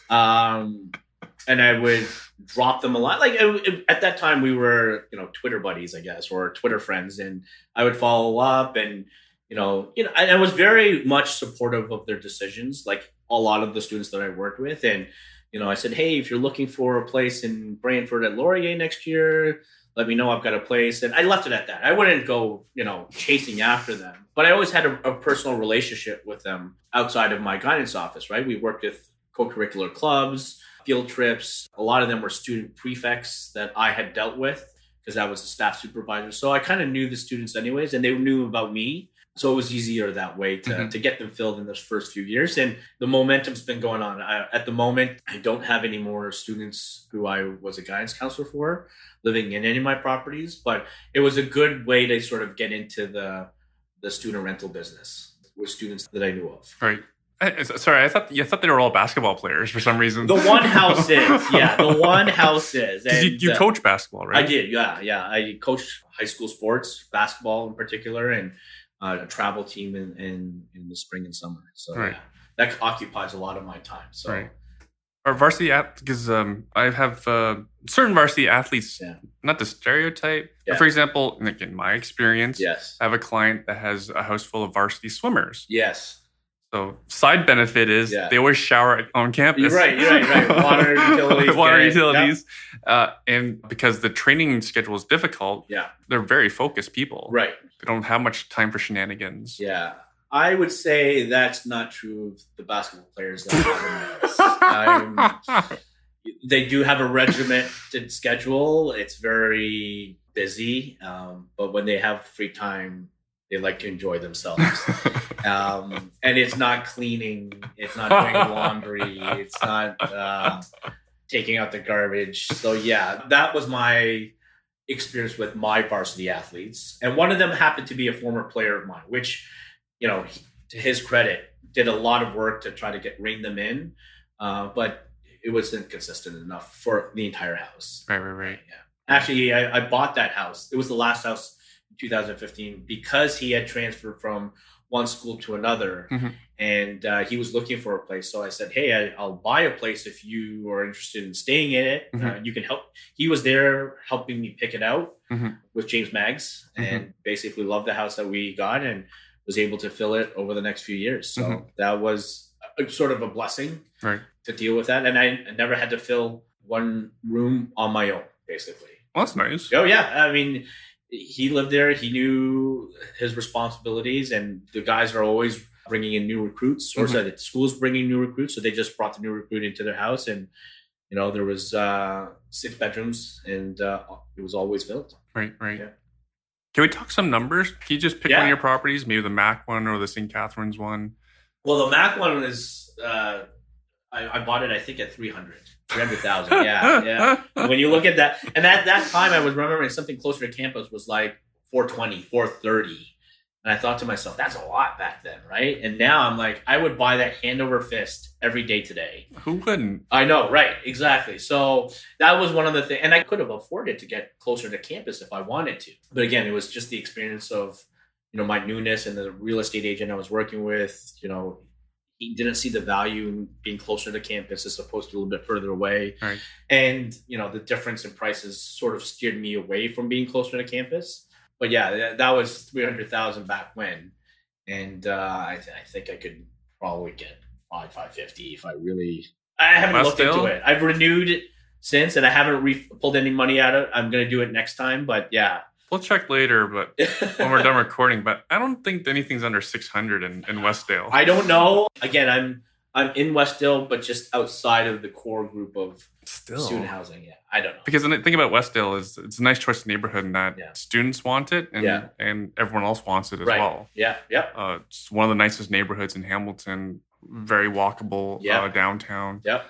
And I would drop them a lot. Like at that time we were, Twitter buddies, I guess, or Twitter friends. And I would follow up and, I was very much supportive of their decisions, like a lot of the students that I worked with. And, I said, hey, if you're looking for a place in Brantford at Laurier next year, let me know. I've got a place. And I left it at that. I wouldn't go, chasing after them. But I always had a personal relationship with them outside of my guidance office, right? We worked with co-curricular clubs, field trips. A lot of them were student prefects that I had dealt with because I was a staff supervisor. So I kind of knew the students anyways, and they knew about me. So it was easier that way to get them filled in those first few years. And the momentum's been going on. At the moment, I don't have any more students who I was a guidance counselor for living in any of my properties, but it was a good way to sort of get into the student rental business with students that I knew of. Right. Sorry, I thought they were all basketball players for some reason. The one house is. Yeah, the one house is. And you coach basketball, right? I did, yeah. I coached high school sports, basketball in particular, and a travel team in the spring and summer. So right. That occupies a lot of my time. So. Right. Our varsity because I have certain varsity athletes, not the stereotype. Yeah. But for example, in my experience, yes. I have a client that has a house full of varsity swimmers. Yes. So side benefit is they always shower on campus. You're right. Water utilities. And because the training schedule is difficult, they're very focused people. Right. They don't have much time for shenanigans. Yeah. I would say that's not true of the basketball players that have they do have a regimented schedule. It's very busy. But when they have free time, they like to enjoy themselves. And it's not cleaning. It's not doing laundry. It's not taking out the garbage. So yeah, that was my experience with my varsity athletes. And one of them happened to be a former player of mine, which, to his credit, did a lot of work to try to ring them in. But it wasn't consistent enough for the entire house. Right. Yeah. Actually, I bought that house. It was the last house in 2015 because he had transferred from one school to another. And he was looking for a place. So I said, hey, I'll buy a place if you are interested in staying in it. You can help. He was there helping me pick it out with James Maggs, and basically loved the house that we got and was able to fill it over the next few years. So that was sort of a blessing to deal with that. And I never had to fill one room on my own, basically. Well, that's nice. Oh, yeah. I mean, he lived there. He knew his responsibilities, and the guys are always bringing in new recruits, or so the school's bringing new recruits. So they just brought the new recruit into their house, and there was 6 bedrooms, and it was always filled. Right. Yeah. Can we talk some numbers? Can you just pick one of your properties, maybe the Mac one or the St. Catharines one? Well, the Mac one is I bought it, I think, at 300,000. Yeah. When you look at that, and at that time, I was remembering something closer to campus was like 420, 430. And I thought to myself, that's a lot back then, right? And now I'm like, I would buy that hand over fist every day today. Who wouldn't? I know, right? Exactly. So that was one of the things, and I could have afforded to get closer to campus if I wanted to. But again, it was just the experience of, my newness, and the real estate agent I was working with, he didn't see the value in being closer to campus as opposed to a little bit further away. Right. And, the difference in prices sort of steered me away from being closer to campus. But yeah, that was 300,000 back when. And I think I could probably get 550 if I really... I haven't looked into it. I've renewed it since, and I haven't pulled any money out of it. I'm going to do it next time, but yeah. We'll check later, but when we're done recording. But I don't think anything's under 600 in Westdale. I don't know. Again, I'm in Westdale, but just outside of the core group of student housing. Yeah, I don't know. Because the thing about Westdale is it's a nice choice of neighborhood in that students want it, and everyone else wants it as well. Yeah. It's one of the nicest neighborhoods in Hamilton. Very walkable downtown. Yep.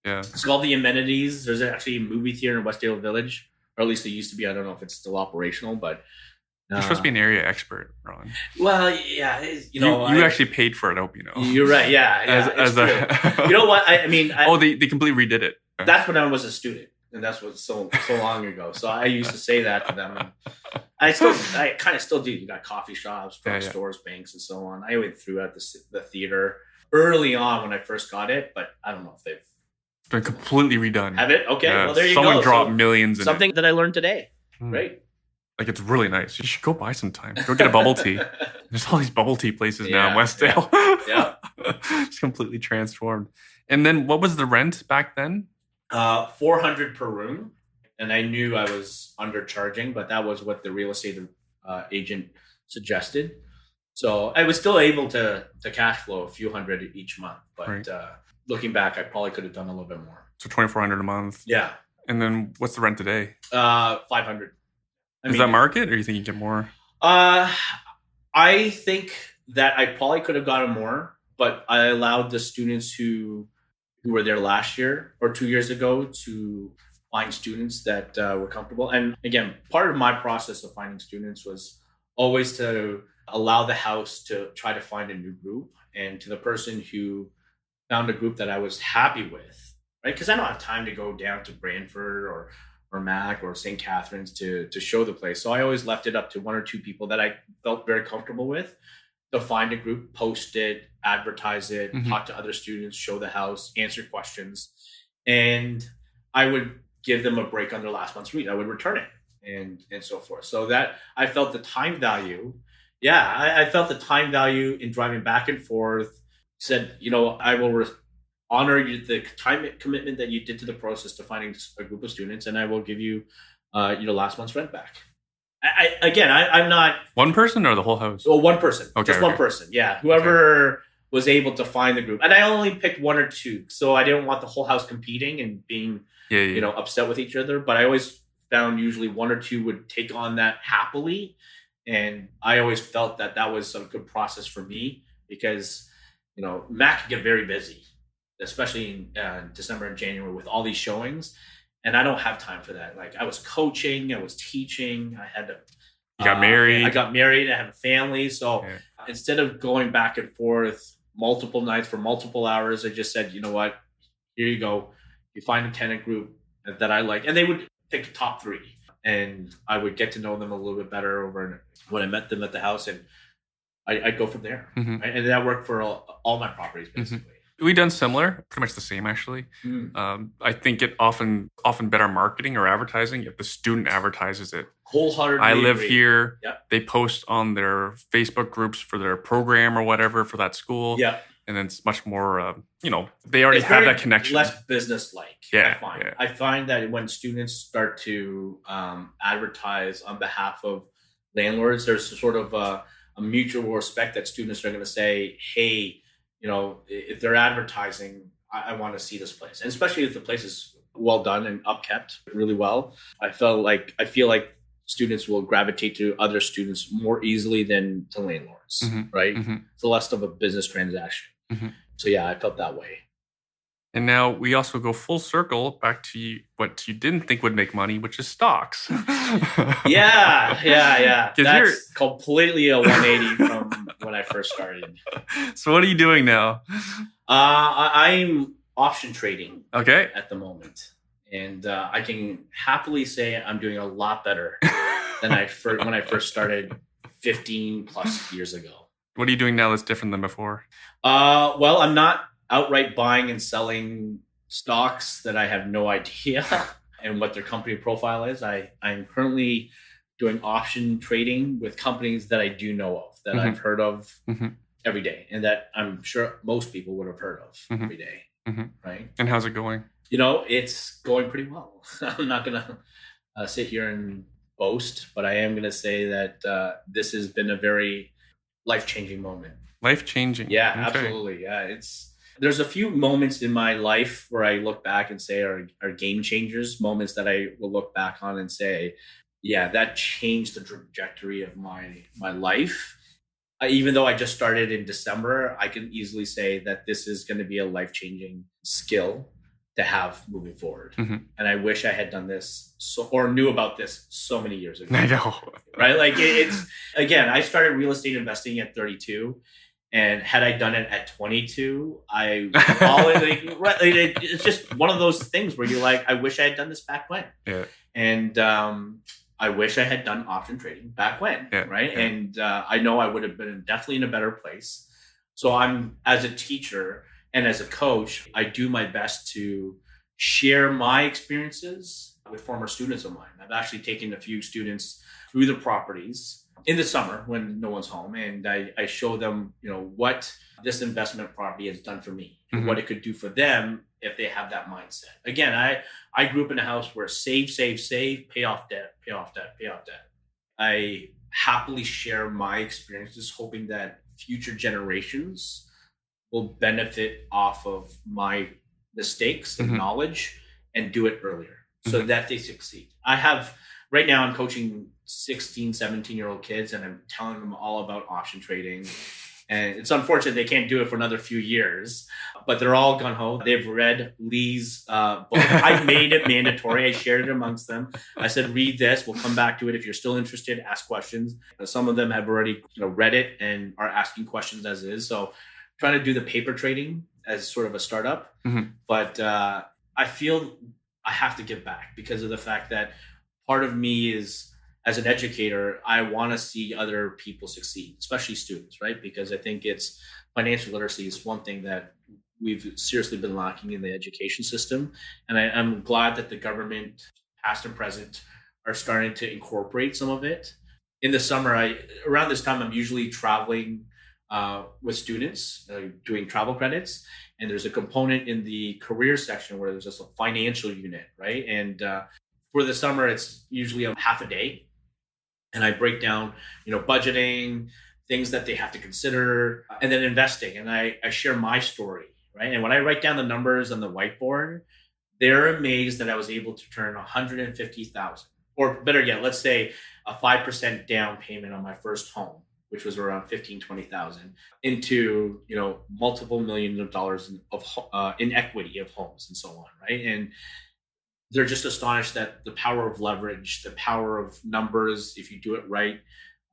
Yeah. It's got all the amenities. There's actually a movie theater in Westdale Village. Or at least it used to be. I don't know if it's still operational, but you're supposed to be an area expert, Ron. Well, yeah, you actually paid for it. I hope you know. You're right. Yeah. As you know what? I mean, they completely redid it. That's when I was a student, and that's what so long ago. So I used to say that to them. And I kind of still do. You got coffee shops, drugstores, banks, and so on. I went throughout the theater early on when I first got it, but I don't know if they've been completely redone. Have it? Okay. Well, there you go. Someone dropped so, millions in something that I learned today. Right? Like, it's really nice. You should go buy some time. Go get a bubble tea. There's all these bubble tea places now in Westdale. Yeah. It's completely transformed. And then what was the rent back then? $400 per room. And I knew I was undercharging, but that was what the real estate agent suggested. So I was still able to cash flow a few hundred each month. But looking back, I probably could have done a little bit more. So $2,400 a month. Yeah. And then what's the rent today? $500. Is that market, or you think you can get more? I think that I probably could have gotten more, but I allowed the students who were there last year or 2 years ago to find students that were comfortable. And again, part of my process of finding students was always to allow the house to try to find a new group. And to the person who found a group that I was happy with, right? Because I don't have time to go down to Brantford or Mac or St. Catharines to show the place. So I always left it up to 1 or 2 people that I felt very comfortable with to find a group, post it, advertise it, talk to other students, show the house, answer questions. And I would give them a break on their last month's rent. I would return it and so forth. So that I felt the time value. Yeah, I felt the time value in driving back and forth. Said, I will honor the time commitment that you did to the process to finding a group of students, and I will give you, last month's rent back. I'm not one person or the whole house. Well, one person, okay, one person. Yeah, whoever was able to find the group, and I only picked 1 or 2, so I didn't want the whole house competing and being, upset with each other. But I always found usually 1 or 2 would take on that happily, and I always felt that was a good process for me because. Mac can get very busy, especially in December and January with all these showings. And I don't have time for that. Like, I was coaching, I was teaching, I had to... You got married. I got married, I have a family. So instead of going back and forth multiple nights for multiple hours, I just said, you know what? Here you go. You find a tenant group that I like. And they would pick the top 3. And I would get to know them a little bit better when I met them at the house. And I'd go from there. Mhm. Right? And that worked for all my properties, Mhm. basically. We've done similar, pretty much the same actually. I think it often better marketing or advertising if the student advertises it. Wholeheartedly I live agree. here. Yep. They post on their Facebook groups for their program or whatever for that school. Yep. And then it's much more, they already It's have very that connection. less business-like. Yeah, I find. yeah. I find that when students start to advertise on behalf of landlords, there's sort of a mutual respect that students are going to say, "Hey, if they're advertising, I want to see this place," and especially if the place is well done and upkept really well. I feel like students will gravitate to other students more easily than to landlords, Mhm, right? mhm, It's less of a business transaction. mhm. So yeah, I felt that way. And now we also go full circle back to what you didn't think would make money, which is stocks. Yeah. 'Cause That's completely a 180 from when I first started. So what are you doing now? I'm option trading Okay. at the moment, and I can happily say I'm doing a lot better than when I first started 15 plus years ago. What are you doing now that's different than before? Well, I'm not outright buying and selling stocks that I have no idea and what their company profile is. I'm currently doing option trading with companies that I do know of, that I've heard of every day, and that I'm sure most people would have heard of every day, right? And how's it going? It's going pretty well. I'm not going to sit here and boast, but I am going to say that this has been a very life-changing moment. Life-changing. Yeah, Okay. absolutely. Yeah, there's a few moments in my life where I look back and say are game changers, moments that I will look back on and say, yeah, that changed the trajectory of my life. Even though I just started in December, I can easily say that this is going to be a life-changing skill to have moving forward. And I wish I had done this or knew about this so many years ago. I know. Right? Like it's, again, I started real estate investing at 32. And had I done it at 22, it's just one of those things where you're like, I wish I had done this back when. Yeah. And I wish I had done option trading back when, right? Yeah. And I know I would have been definitely in a better place. So as a teacher and as a coach, I do my best to share my experiences with former students of mine. I've actually taken a few students through the properties in the summer when no one's home, and I show them, what this investment property has done for me and what it could do for them if they have that mindset. Again, I grew up in a house where save, pay off debt. I happily share my experiences, hoping that future generations will benefit off of my mistakes and knowledge and do it earlier so that they succeed. Right now I'm coaching 16, 17-year-old kids, and I'm telling them all about option trading. And it's unfortunate they can't do it for another few years, but they're all gung-ho. They've read Lee's book. I made it mandatory. I shared it amongst them. I said, read this. We'll come back to it. If you're still interested, ask questions. Some of them have already read it and are asking questions as is. So trying to do the paper trading as sort of a startup. But I feel I have to give back because of the fact that part of me is, as an educator, I want to see other people succeed, especially students, right? Because I think financial literacy is one thing that we've seriously been lacking in the education system. And I'm glad that the government, past and present, are starting to incorporate some of it. In the summer, around this time, I'm usually traveling with students, doing travel credits. And there's a component in the career section where there's just a financial unit, right? And for the summer, it's usually a half a day. And I break down, budgeting, things that they have to consider, and then investing. And I share my story, right? And when I write down the numbers on the whiteboard, they're amazed that I was able to turn $150,000, or better yet, let's say a 5% down payment on my first home, which was around $15,000-$20,000, into multiple millions of dollars in equity of homes and so on, right? And they're just astonished that the power of leverage, the power of numbers, if you do it right,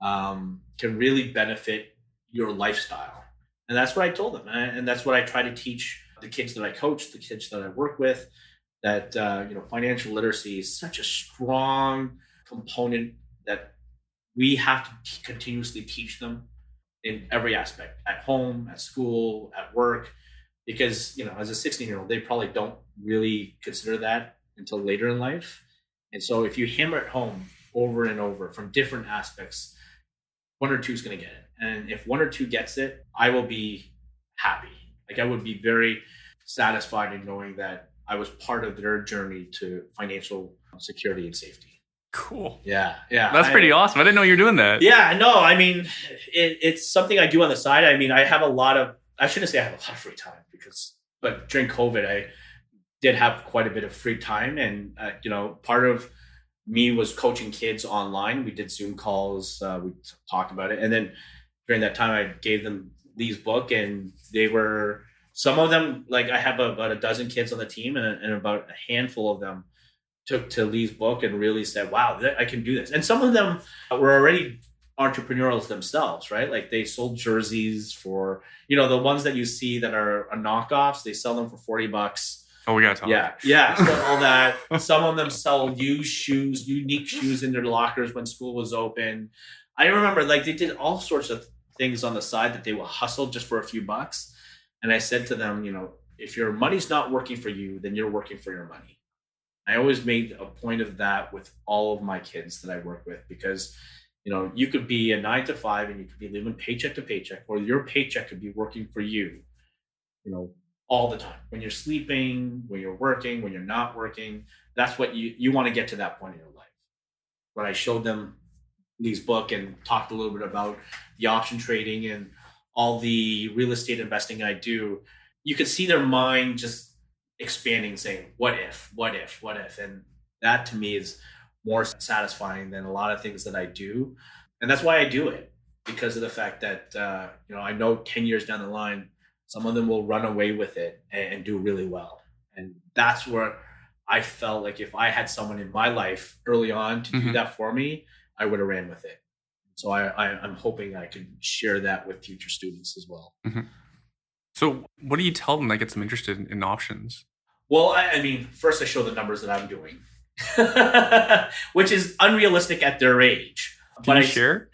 can really benefit your lifestyle. And that's what I told them. And that's what I try to teach the kids that I coach, the kids that I work with, that financial literacy is such a strong component that we have to continuously teach them. in every aspect, at home, at school, at work, because, as a 16-year-old, they probably don't really consider that until later in life. And so if you hammer it home over and over from different aspects, one or two is going to get it. And if one or two gets it, I will be happy. Like, I would be very satisfied in knowing that I was part of their journey to financial security and safety. Cool. Yeah. That's pretty awesome. I didn't know you were doing that. Yeah, no, I mean, it's something I do on the side. I mean, I shouldn't say I have a lot of free time but during COVID, I did have quite a bit of free time. And, part of me was coaching kids online. We did Zoom calls. We talked about it. And then during that time, I gave them Lee's book, and some of them, like, I have about a dozen kids on the team, and about a handful of them took to Lee's book and really said, wow, I can do this. And some of them were already entrepreneurials themselves, right? Like, they sold jerseys for, the ones that you see that are knockoffs, they sell them for $40. Oh, we gotta talk. Yeah. So all that. Some of them sell used shoes, unique shoes in their lockers when school was open. I remember, like, they did all sorts of things on the side that they will hustle just for a few bucks. And I said to them, if your money's not working for you, then you're working for your money. I always made a point of that with all of my kids that I work with, because, you could be a 9 to 5 and you could be living paycheck to paycheck, or your paycheck could be working for you, all the time. When you're sleeping, when you're working, when you're not working, that's what you want to get to that point in your life. When I showed them Lee's book and talked a little bit about the option trading and all the real estate investing I do, you could see their mind just expanding, saying, what if? And that to me is more satisfying than a lot of things that I do. And that's why I do it, because of the fact that, I know 10 years down the line, some of them will run away with it and do really well. And that's where I felt like if I had someone in my life early on to do that for me, I would have ran with it. So I'm hoping I can share that with future students as well. Mm-hmm. So what do you tell them that gets them interested in options? Well, I mean, first I show the numbers that I'm doing, which is unrealistic at their age. Can you share?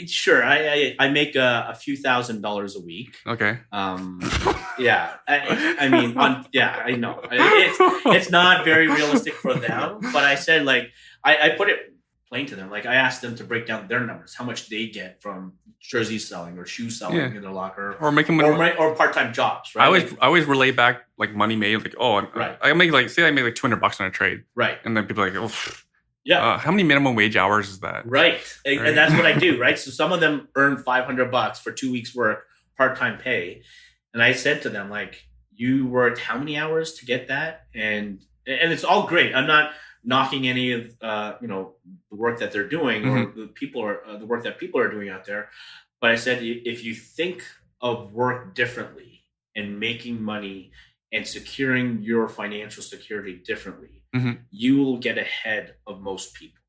Sure. I make a few $1,000s a week. Okay. Yeah. I mean, I know it's not very realistic for them, but I said, like, I put it plain to them. Like, I asked them to break down their numbers, how much they get from jersey selling or shoe selling in their locker, or making or part-time jobs. Right. I always relay back, like, money made. Like, right. I make, like, say I make like $200 on a trade. Right. And then people are like, oh. Yeah. How many minimum wage hours is that? Right. And that's what I do, right? So some of them earn $500 for 2 weeks work, part-time pay. And I said to them, like, you worked how many hours to get that? And it's all great. I'm not knocking any of, the work that they're doing, or the work that people are doing out there. But I said, if you think of work differently and making money and securing your financial security differently, you will get ahead of most people.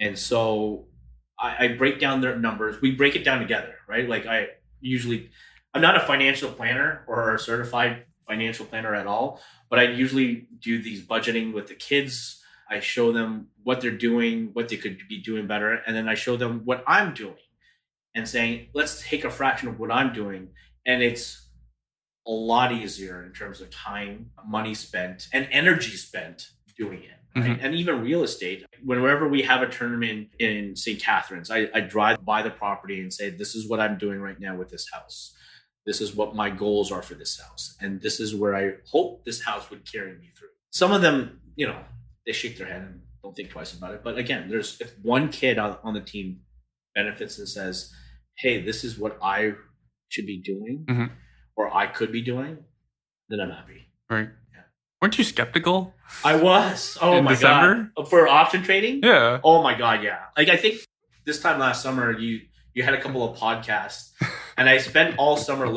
And so I break down their numbers. We break it down together, right? Like, I'm not a financial planner or a certified financial planner at all, but I usually do these budgeting with the kids. I show them what they're doing, what they could be doing better. And then I show them what I'm doing and saying, let's take a fraction of what I'm doing. And it's a lot easier in terms of time, money spent, and energy spent doing it. Right? And even real estate. Whenever we have a tournament in St. Catharines, I drive by the property and say, this is what I'm doing right now with this house. This is what my goals are for this house. And this is where I hope this house would carry me through. Some of them, they shake their head and don't think twice about it. But again, if one kid on the team benefits and says, hey, this is what I should be doing, or I could be doing, then I'm happy. Right. Yeah. Weren't you skeptical? I was. Oh, my December? God. For option trading? Yeah. Oh, my God, yeah. Like, I think this time last summer, you had a couple of podcasts, and I spent all summer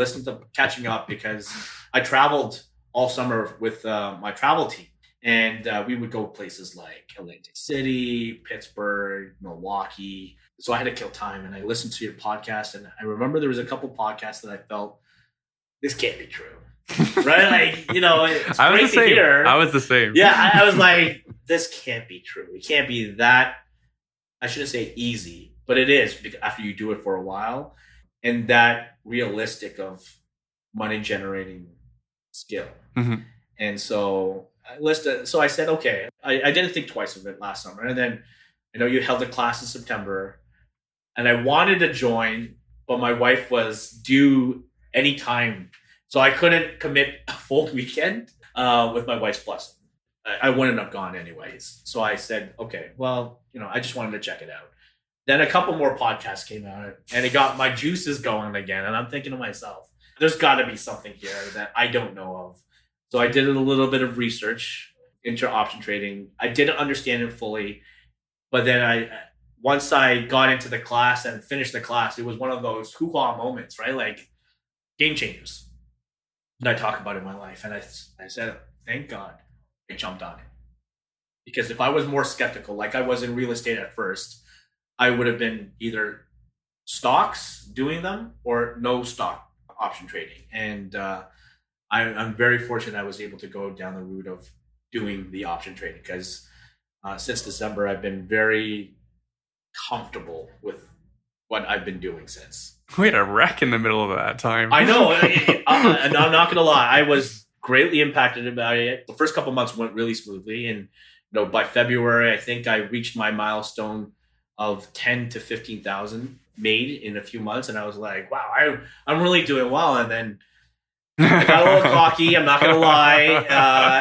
catching up, because I traveled all summer with my travel team. And we would go places like Atlantic City, Pittsburgh, Milwaukee. So I had to kill time, and I listened to your podcast. And I remember there was a couple podcasts that I felt, this can't be true. Right? Like, it's great to hear. I was the same. Yeah, I was like, this can't be true. It can't be that, I shouldn't say easy, but it is after you do it for a while. and that realistic of money generating skill. Mm-hmm. And so I said, okay, I didn't think twice of it last summer. And then I know you held a class in September, and I wanted to join, but my wife was due anytime. So I couldn't commit a full weekend with my wife's blessing. I wouldn't have gone anyways. So I said, okay, well, I just wanted to check it out. Then a couple more podcasts came out, and it got my juices going again. And I'm thinking to myself, there's got to be something here that I don't know of. So I did a little bit of research into option trading. I didn't understand it fully, but then once I got into the class and finished the class, it was one of those hoo-ha moments, right? Like game changers that I talk about in my life. And I said, thank God I jumped on it. Because if I was more skeptical, like I was in real estate at first, I would have been either stocks doing them or no stock option trading. And I'm very fortunate I was able to go down the route of doing the option trading because since December, I've been very comfortable with what I've been doing since. We had a wreck in the middle of that time. I know. And I'm not going to lie. I was greatly impacted by it. The first couple months went really smoothly. And by February, I think I reached my milestone of 10 to 15,000 made in a few months. And I was like, wow, I'm really doing well. And then I got a little cocky, I'm not going to lie.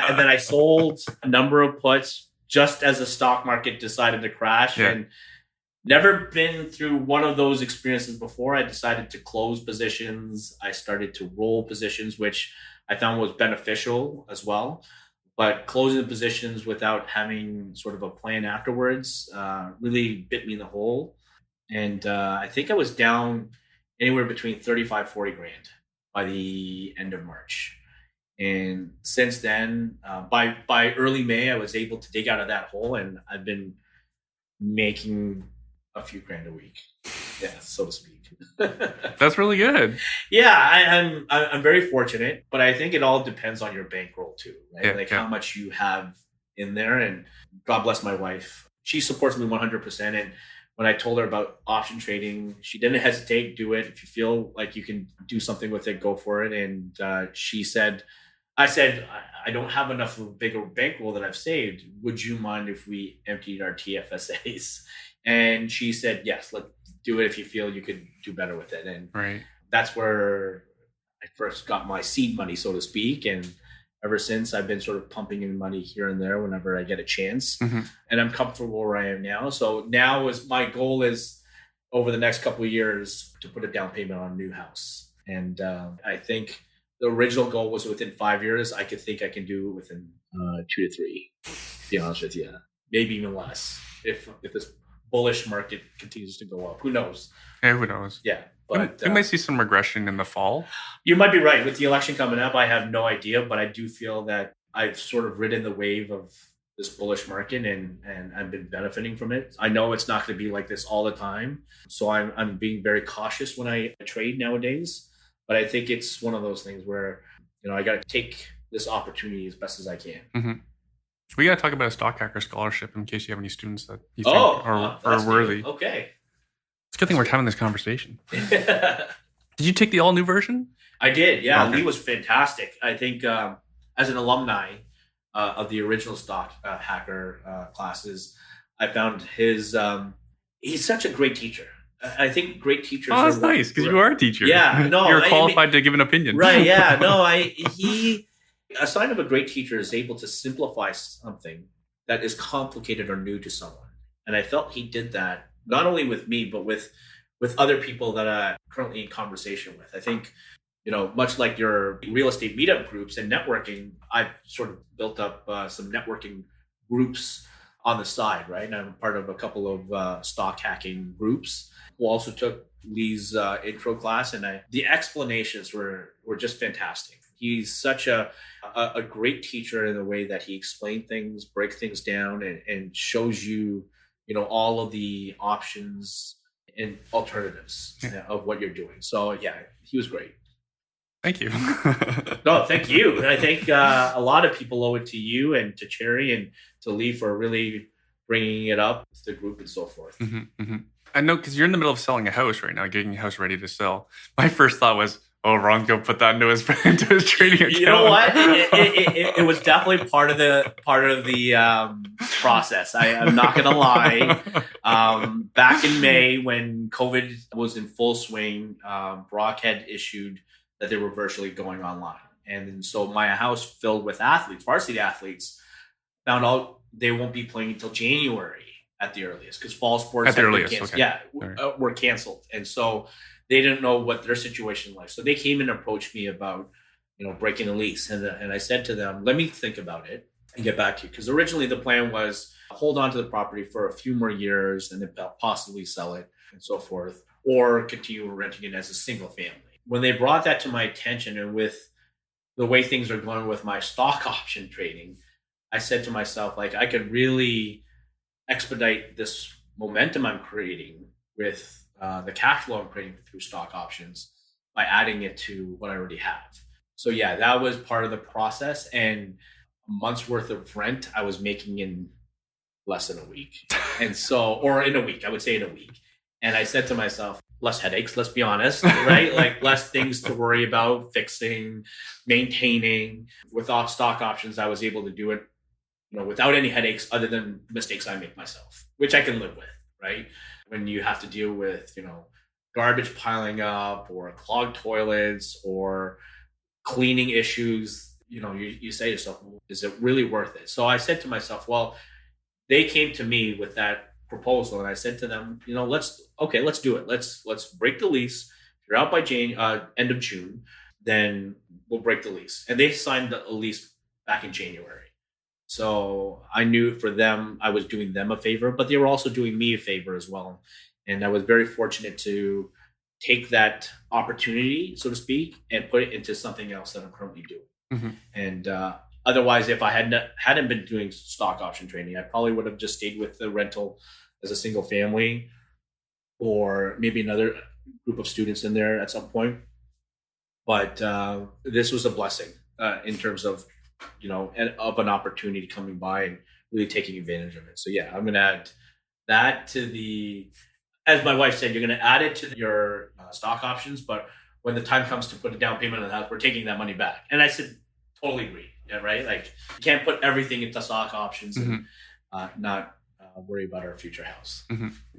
And then I sold a number of puts just as the stock market decided to crash. Yeah. And never been through one of those experiences before. I decided to close positions. I started to roll positions, which I found was beneficial as well. But closing the positions without having sort of a plan afterwards really bit me in the hole. And I think I was down anywhere between 35, 40 grand by the end of March. And since then, by early May, I was able to dig out of that hole, and I've been making a few grand a week. Yeah, so to speak. That's really good. Yeah, I'm very fortunate, but I think it all depends on your bankroll too, right? Yeah, how much you have in there. And God bless my wife. She supports me 100%. And when I told her about option trading, she didn't hesitate. Do it. If you feel like you can do something with it, go for it. And I said, I don't have enough of a bigger bankroll that I've saved. Would you mind if we emptied our TFSAs? And she said, yes, let's do it if you feel you could do better with it. And right. That's where I first got my seed money, so to speak. And ever since, I've been sort of pumping in money here and there whenever I get a chance. Mm-hmm. And I'm comfortable where I am now. So now my goal is over the next couple of years to put a down payment on a new house. And I think the original goal was within 5 years. I think I can do it within 2 to 3, to be honest with you. Maybe even less if this bullish market continues to go up. Who knows? Yeah, who knows? Yeah. But we might see some regression in the fall. You might be right. With the election coming up, I have no idea, but I do feel that I've sort of ridden the wave of this bullish market and I've been benefiting from it. I know it's not going to be like this all the time. So I'm being very cautious when I trade nowadays. But I think it's one of those things where, I got to take this opportunity as best as I can. Mm-hmm. We got to talk about a stock hacker scholarship in case you have any students that you think are worthy. Good. Okay. It's a good thing we're having this conversation. Did you take the all new version? I did. Yeah. Okay. Lee was fantastic. I think as an alumni of the original stock hacker classes, I found he's such a great teacher. I think great teachers. Oh, that's nice because you are a teacher. Yeah. No, you're qualified to give an opinion. Right. Yeah. No, a sign of a great teacher is able to simplify something that is complicated or new to someone. And I felt he did that not only with me, but with other people that I'm currently in conversation with. I think, much like your real estate meetup groups and networking, I've sort of built up some networking groups on the side, right? And I'm part of a couple of stock hacking groups who also took Lee's intro class. And the explanations were just fantastic. He's such a great teacher in the way that he explained things, break things down, and shows you, all of the options and alternatives of what you're doing. So yeah, he was great. Thank you. No, thank you. And I think a lot of people owe it to you and to Cherry and to Lee for really bringing it up to the group and so forth. I know, because you're in the middle of selling a house right now, getting a house ready to sell. My first thought was, oh, Ron's going to put that into his trading account. You know what? It was definitely part of the process. I'm not going to lie. Back in May, when COVID was in full swing, Brock had issued that they were virtually going online. And so my house filled with athletes, varsity athletes, found out they won't be playing until January at the earliest, because fall sports were canceled. And so they didn't know what their situation was. So they came and approached me about, breaking the lease. And I said to them, let me think about it and get back to you. Because originally the plan was hold on to the property for a few more years and then possibly sell it and so forth, or continue renting it as a single family. When they brought that to my attention, and with the way things are going with my stock option trading, I said to myself, like, I could really expedite this momentum I'm creating with the cash flow I'm creating through stock options by adding it to what I already have. So yeah, that was part of the process. And a month's worth of rent I was making in less than a week. And so, or in a week, I would say in a week. And I said to myself, less headaches, let's be honest, right? Like less things to worry about fixing, maintaining. Without stock options, I was able to do it, without any headaches other than mistakes I make myself, which I can live with, right? When you have to deal with, garbage piling up or clogged toilets or cleaning issues, you say to yourself, is it really worth it? So I said to myself, well, they came to me with that proposal, and I said to them, let's do it. Let's break the lease. If you're out by end of June, then we'll break the lease. And they signed a lease back in January. So I knew for them, I was doing them a favor, but they were also doing me a favor as well. And I was very fortunate to take that opportunity, so to speak, and put it into something else that I'm currently doing. And otherwise, if I hadn't been doing stock option trading, I probably would have just stayed with the rental as a single family, or maybe another group of students in there at some point. But this was a blessing in terms of, of an opportunity coming by and really taking advantage of it. So yeah, I'm going to add that to as my wife said, you're going to add it to your stock options, but when the time comes to put a down payment on the house, we're taking that money back. And I said, totally agree. Yeah, right? Like, you can't put everything into stock options and not worry about our future house.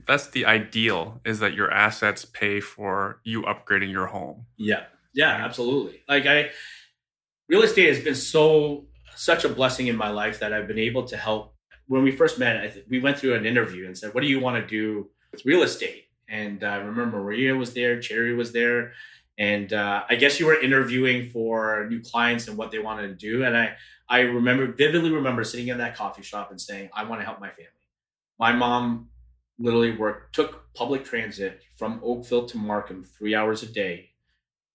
That's the ideal, is that your assets pay for you upgrading your home. Yeah, absolutely. Like, real estate has been such a blessing in my life that I've been able to help. When we first met, we went through an interview and said, what do you want to do with real estate? And I remember Maria was there, Cherry was there. And I guess you were interviewing for new clients and what they wanted to do. And I vividly remember sitting in that coffee shop and saying, I want to help my family. My mom literally took public transit from Oakville to Markham 3 hours a day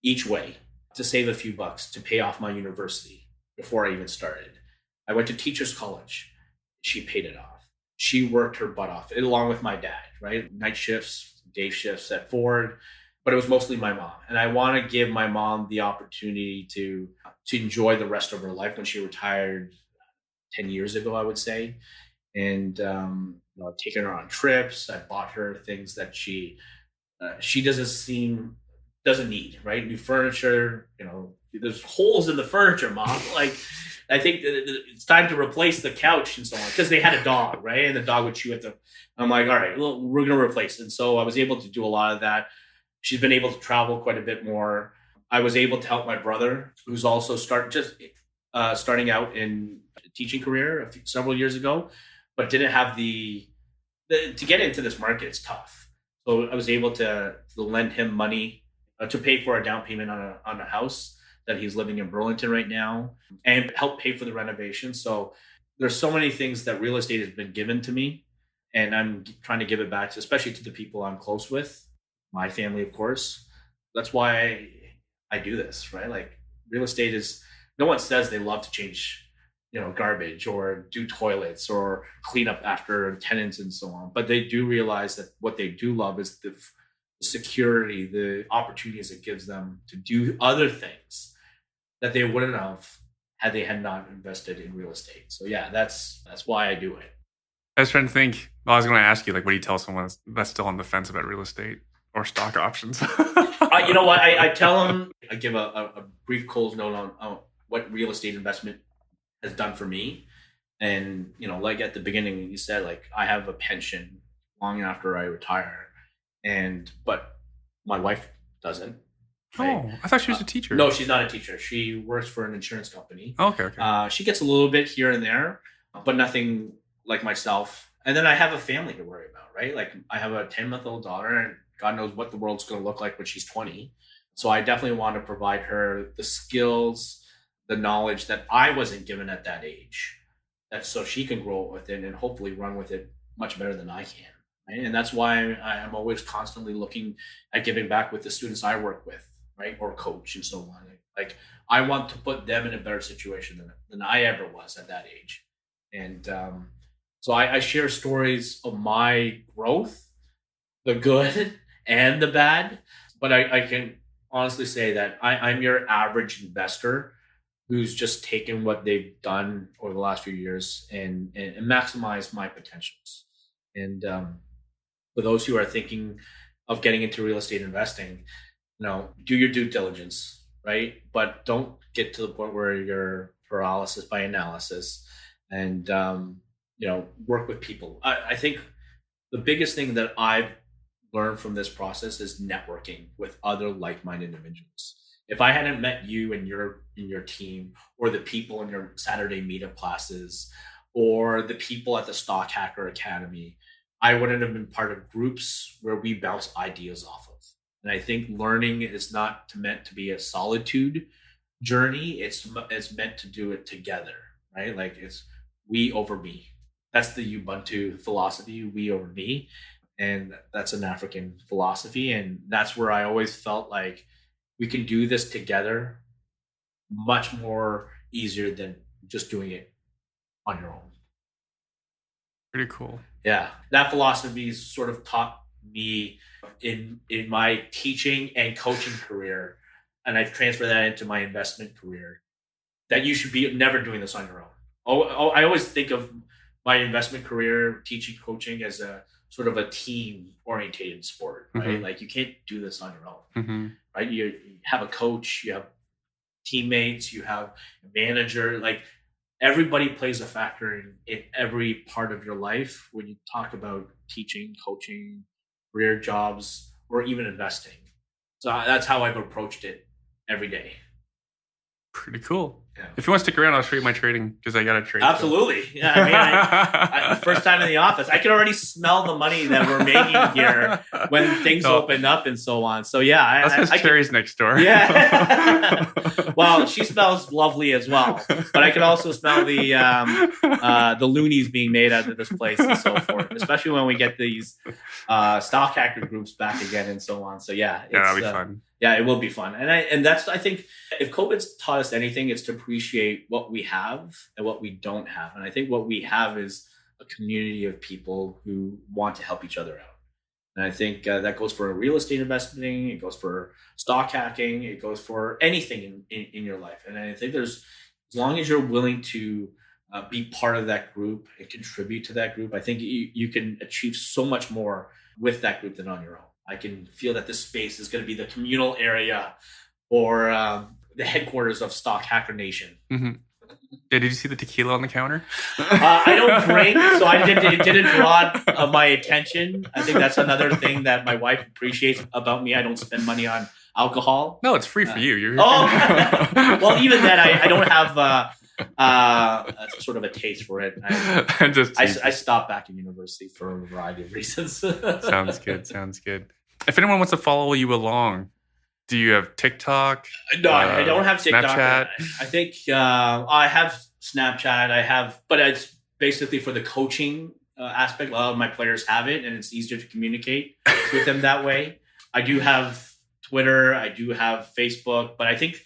each way to save a few bucks to pay off my university before I even started. I went to teachers college. She paid it off. She worked her butt off, along with my dad, right? Night shifts, day shifts at Ford, but it was mostly my mom. And I want to give my mom the opportunity to enjoy the rest of her life when she retired 10 years ago, I would say. And I've taken her on trips. I bought her things that she doesn't need, right? New furniture, there's holes in the furniture, Mom. Like, I think it's time to replace the couch and so on, because they had a dog, right? And the dog would chew at I'm like, all right, well, we're going to replace it. And so I was able to do a lot of that. She's been able to travel quite a bit more. I was able to help my brother, who's also starting out in a teaching career several years ago, but didn't have to get into this market. It's tough. So I was able to lend him money to pay for a down payment on a house that he's living in Burlington right now, and help pay for the renovation. So there's so many things that real estate has been given to me, and I'm trying to give it back, especially to the people I'm close with, my family, of course. That's why I do this, right? Like, real estate is, no one says they love to change, garbage or do toilets or clean up after tenants and so on. But they do realize that what they do love is the security, the opportunities it gives them to do other things that they wouldn't have had they had not invested in real estate. So yeah, that's why I do it. I was trying to think. I was going to ask you, like, what do you tell someone that's still on the fence about real estate or stock options? You know what? I tell them, I give a brief Cole's note on what real estate investment has done for me. And, you know, like at the beginning, you said, like, I have a pension long after I retire. But my wife doesn't. Right? Oh, I thought she was a teacher. No, she's not a teacher. She works for an insurance company. Oh, okay. She gets a little bit here and there, but nothing like myself. And then I have a family to worry about, right? Like I have a 10-month-old daughter, and God knows what the world's going to look like when she's 20. So I definitely want to provide her the skills, the knowledge that I wasn't given at that age, that so she can grow with it and hopefully run with it much better than I can. Right? And that's why I'm always constantly looking at giving back with the students I work with, right, or coach and so on. Like I want to put them in a better situation than I ever was at that age. And so I share stories of my growth, the good and the bad. But I can honestly say that I'm your average investor who's just taken what they've done over the last few years and maximize my potentials. And for those who are thinking of getting into real estate investing, you know, do your due diligence, right? But don't get to the point where you're paralysis by analysis, and you know, work with people. I think the biggest thing that I've learned from this process is networking with other like-minded individuals. If I hadn't met you and your team, or the people in your Saturday meetup classes, or the people at the Stock Hacker Academy, I wouldn't have been part of groups where we bounce ideas off of. And I think learning is not meant to be a solitude journey. It's meant to do it together, right? Like it's we over me. That's the Ubuntu philosophy, we over me. And that's an African philosophy. And that's where I always felt like we can do this together much more easier than just doing it on your own. Pretty cool. Yeah. That philosophy sort of taught me in my teaching and coaching career. And I've transferred that into my investment career, that you should be never doing this on your own. I always think of my investment career, teaching, coaching as a sort of a team orientated sport, right? Mm-hmm. Like you can't do this on your own, mm-hmm. right? You have a coach, you have teammates, you have a manager, like everybody plays a factor in every part of your life when you talk about teaching, coaching, career jobs, or even investing. So that's how I've approached it every day. Pretty cool. Yeah. If you want to stick around, I'll show you my trading because I got to trade. Absolutely. So. Yeah, I mean, first time in the office, I can already smell the money that we're making here when things open up and so on. So yeah, that's because Cherry's next door. Yeah. Well, she smells lovely as well, but I can also smell the loonies being made out of this place and so forth. Especially when we get these stock hacker groups back again and so on. So yeah, that'll be fun. Yeah, it will be fun. And that's, I think, if COVID's taught us anything, it's to appreciate what we have and what we don't have. And I think what we have is a community of people who want to help each other out. And I think that goes for real estate investing, it goes for stock hacking, it goes for anything in your life. And I think as long as you're willing to be part of that group and contribute to that group, I think you can achieve so much more with that group than on your own. I can feel that this space is going to be the communal area or the headquarters of Stock Hacker Nation. Mm-hmm. Yeah, did you see the tequila on the counter? I don't drink, so it didn't draw my attention. I think that's another thing that my wife appreciates about me. I don't spend money on alcohol. No, it's free for you. Well, even then, I don't have sort of a taste for it. I stopped back in university for a variety of reasons. Sounds good. If anyone wants to follow you along, do you have TikTok? No, I don't have TikTok. Snapchat? I think I have Snapchat. But it's basically for the coaching aspect. A lot of my players have it, and it's easier to communicate with them that way. I do have Twitter. I do have Facebook, but I think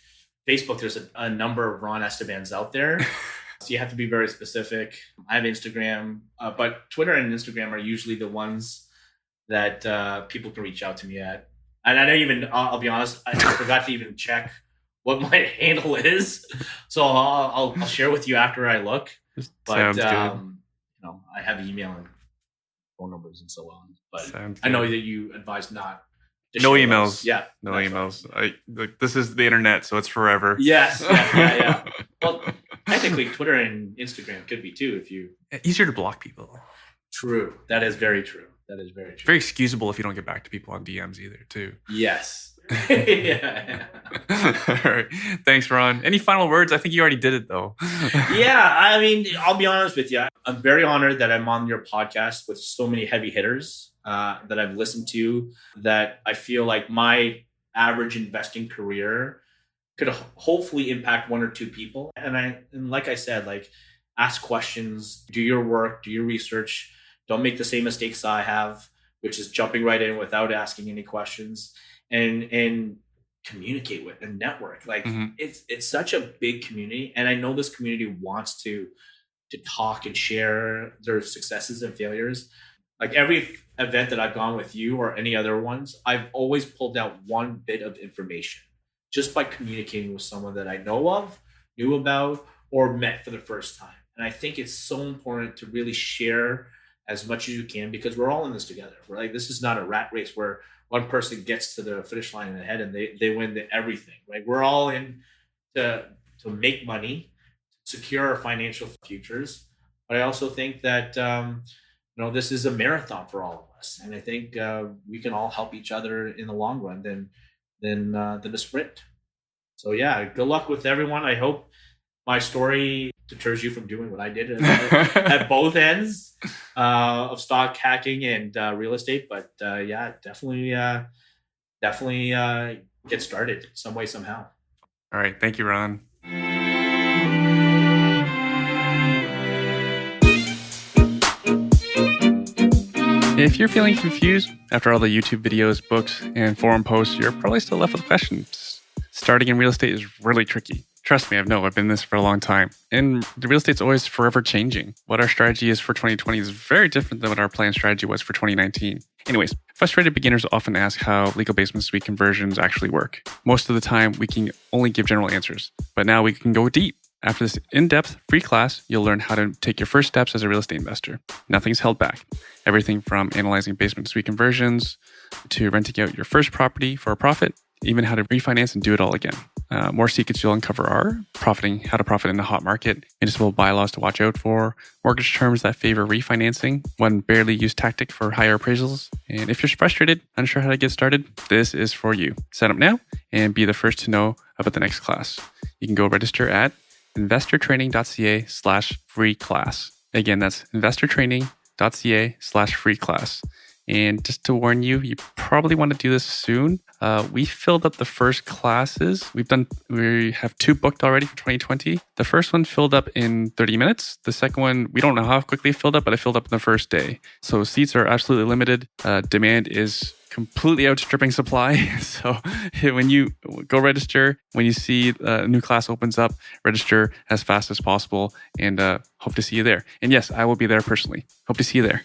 Facebook, there's a number of Ron Estebans out there. So you have to be very specific. I have Instagram, but Twitter and Instagram are usually the ones that people can reach out to me at. And I don't even, I'll be honest, I forgot to even check what my handle is. So I'll share with you after I look. Sounds good. I have email and phone numbers and so on. But Sounds I know good. that you advise not to No share emails. those. Yeah. No that's emails. right. This is the internet, so it's forever. Yes. Yeah. Well, technically, Twitter and Instagram could be too if you. Easier to block people. True. That is very true. Very excusable if you don't get back to people on DMs either, too. Yes. Yeah. All right. Thanks, Ron. Any final words? I think you already did it, though. Yeah. I mean, I'll be honest with you. I'm very honored that I'm on your podcast with so many heavy hitters that I've listened to, that I feel like my average investing career could hopefully impact one or two people. And like I said, like, ask questions, do your work, do your research. Don't make the same mistakes I have, which is jumping right in without asking any questions, and communicate with and network. Like it's such a big community, and I know this community wants to talk and share their successes and failures. Like every event that I've gone with you or any other ones, I've always pulled out one bit of information just by communicating with someone that I know of, knew about, or met for the first time. And I think it's so important to really share as much as you can, because we're all in this together. We're like, this is not a rat race where one person gets to the finish line in the head and they win everything, right? We're all in to make money, secure our financial futures. But I also think that, this is a marathon for all of us. And I think we can all help each other in the long run than a sprint. So yeah, good luck with everyone. I hope my story deters you from doing what I did at both ends of stock hacking and real estate. But yeah, definitely get started some way, somehow. All right. Thank you, Ron. If you're feeling confused after all the YouTube videos, books, and forum posts, you're probably still left with questions. Starting in real estate is really tricky. Trust me, I've been in this for a long time. And the real estate's always forever changing. What our strategy is for 2020 is very different than what our planned strategy was for 2019. Anyways, frustrated beginners often ask how legal basement suite conversions actually work. Most of the time, we can only give general answers, but now we can go deep. After this in-depth free class, you'll learn how to take your first steps as a real estate investor. Nothing's held back. Everything from analyzing basement suite conversions to renting out your first property for a profit, even how to refinance and do it all again. More secrets you'll uncover are how to profit in a hot market, municipal bylaws to watch out for, mortgage terms that favor refinancing, one barely used tactic for higher appraisals. And if you're frustrated, unsure how to get started, this is for you. Sign up now and be the first to know about the next class. You can go register at investortraining.ca/free class. Again, that's investortraining.ca/free class. And just to warn you, you probably want to do this soon. We filled up the first classes. We have 2 booked already for 2020. The first one filled up in 30 minutes. The second one, we don't know how quickly it filled up, but it filled up in the first day. So seats are absolutely limited. Demand is completely outstripping supply. So when you go register, when you see a new class opens up, register as fast as possible, and hope to see you there. And yes, I will be there personally. Hope to see you there.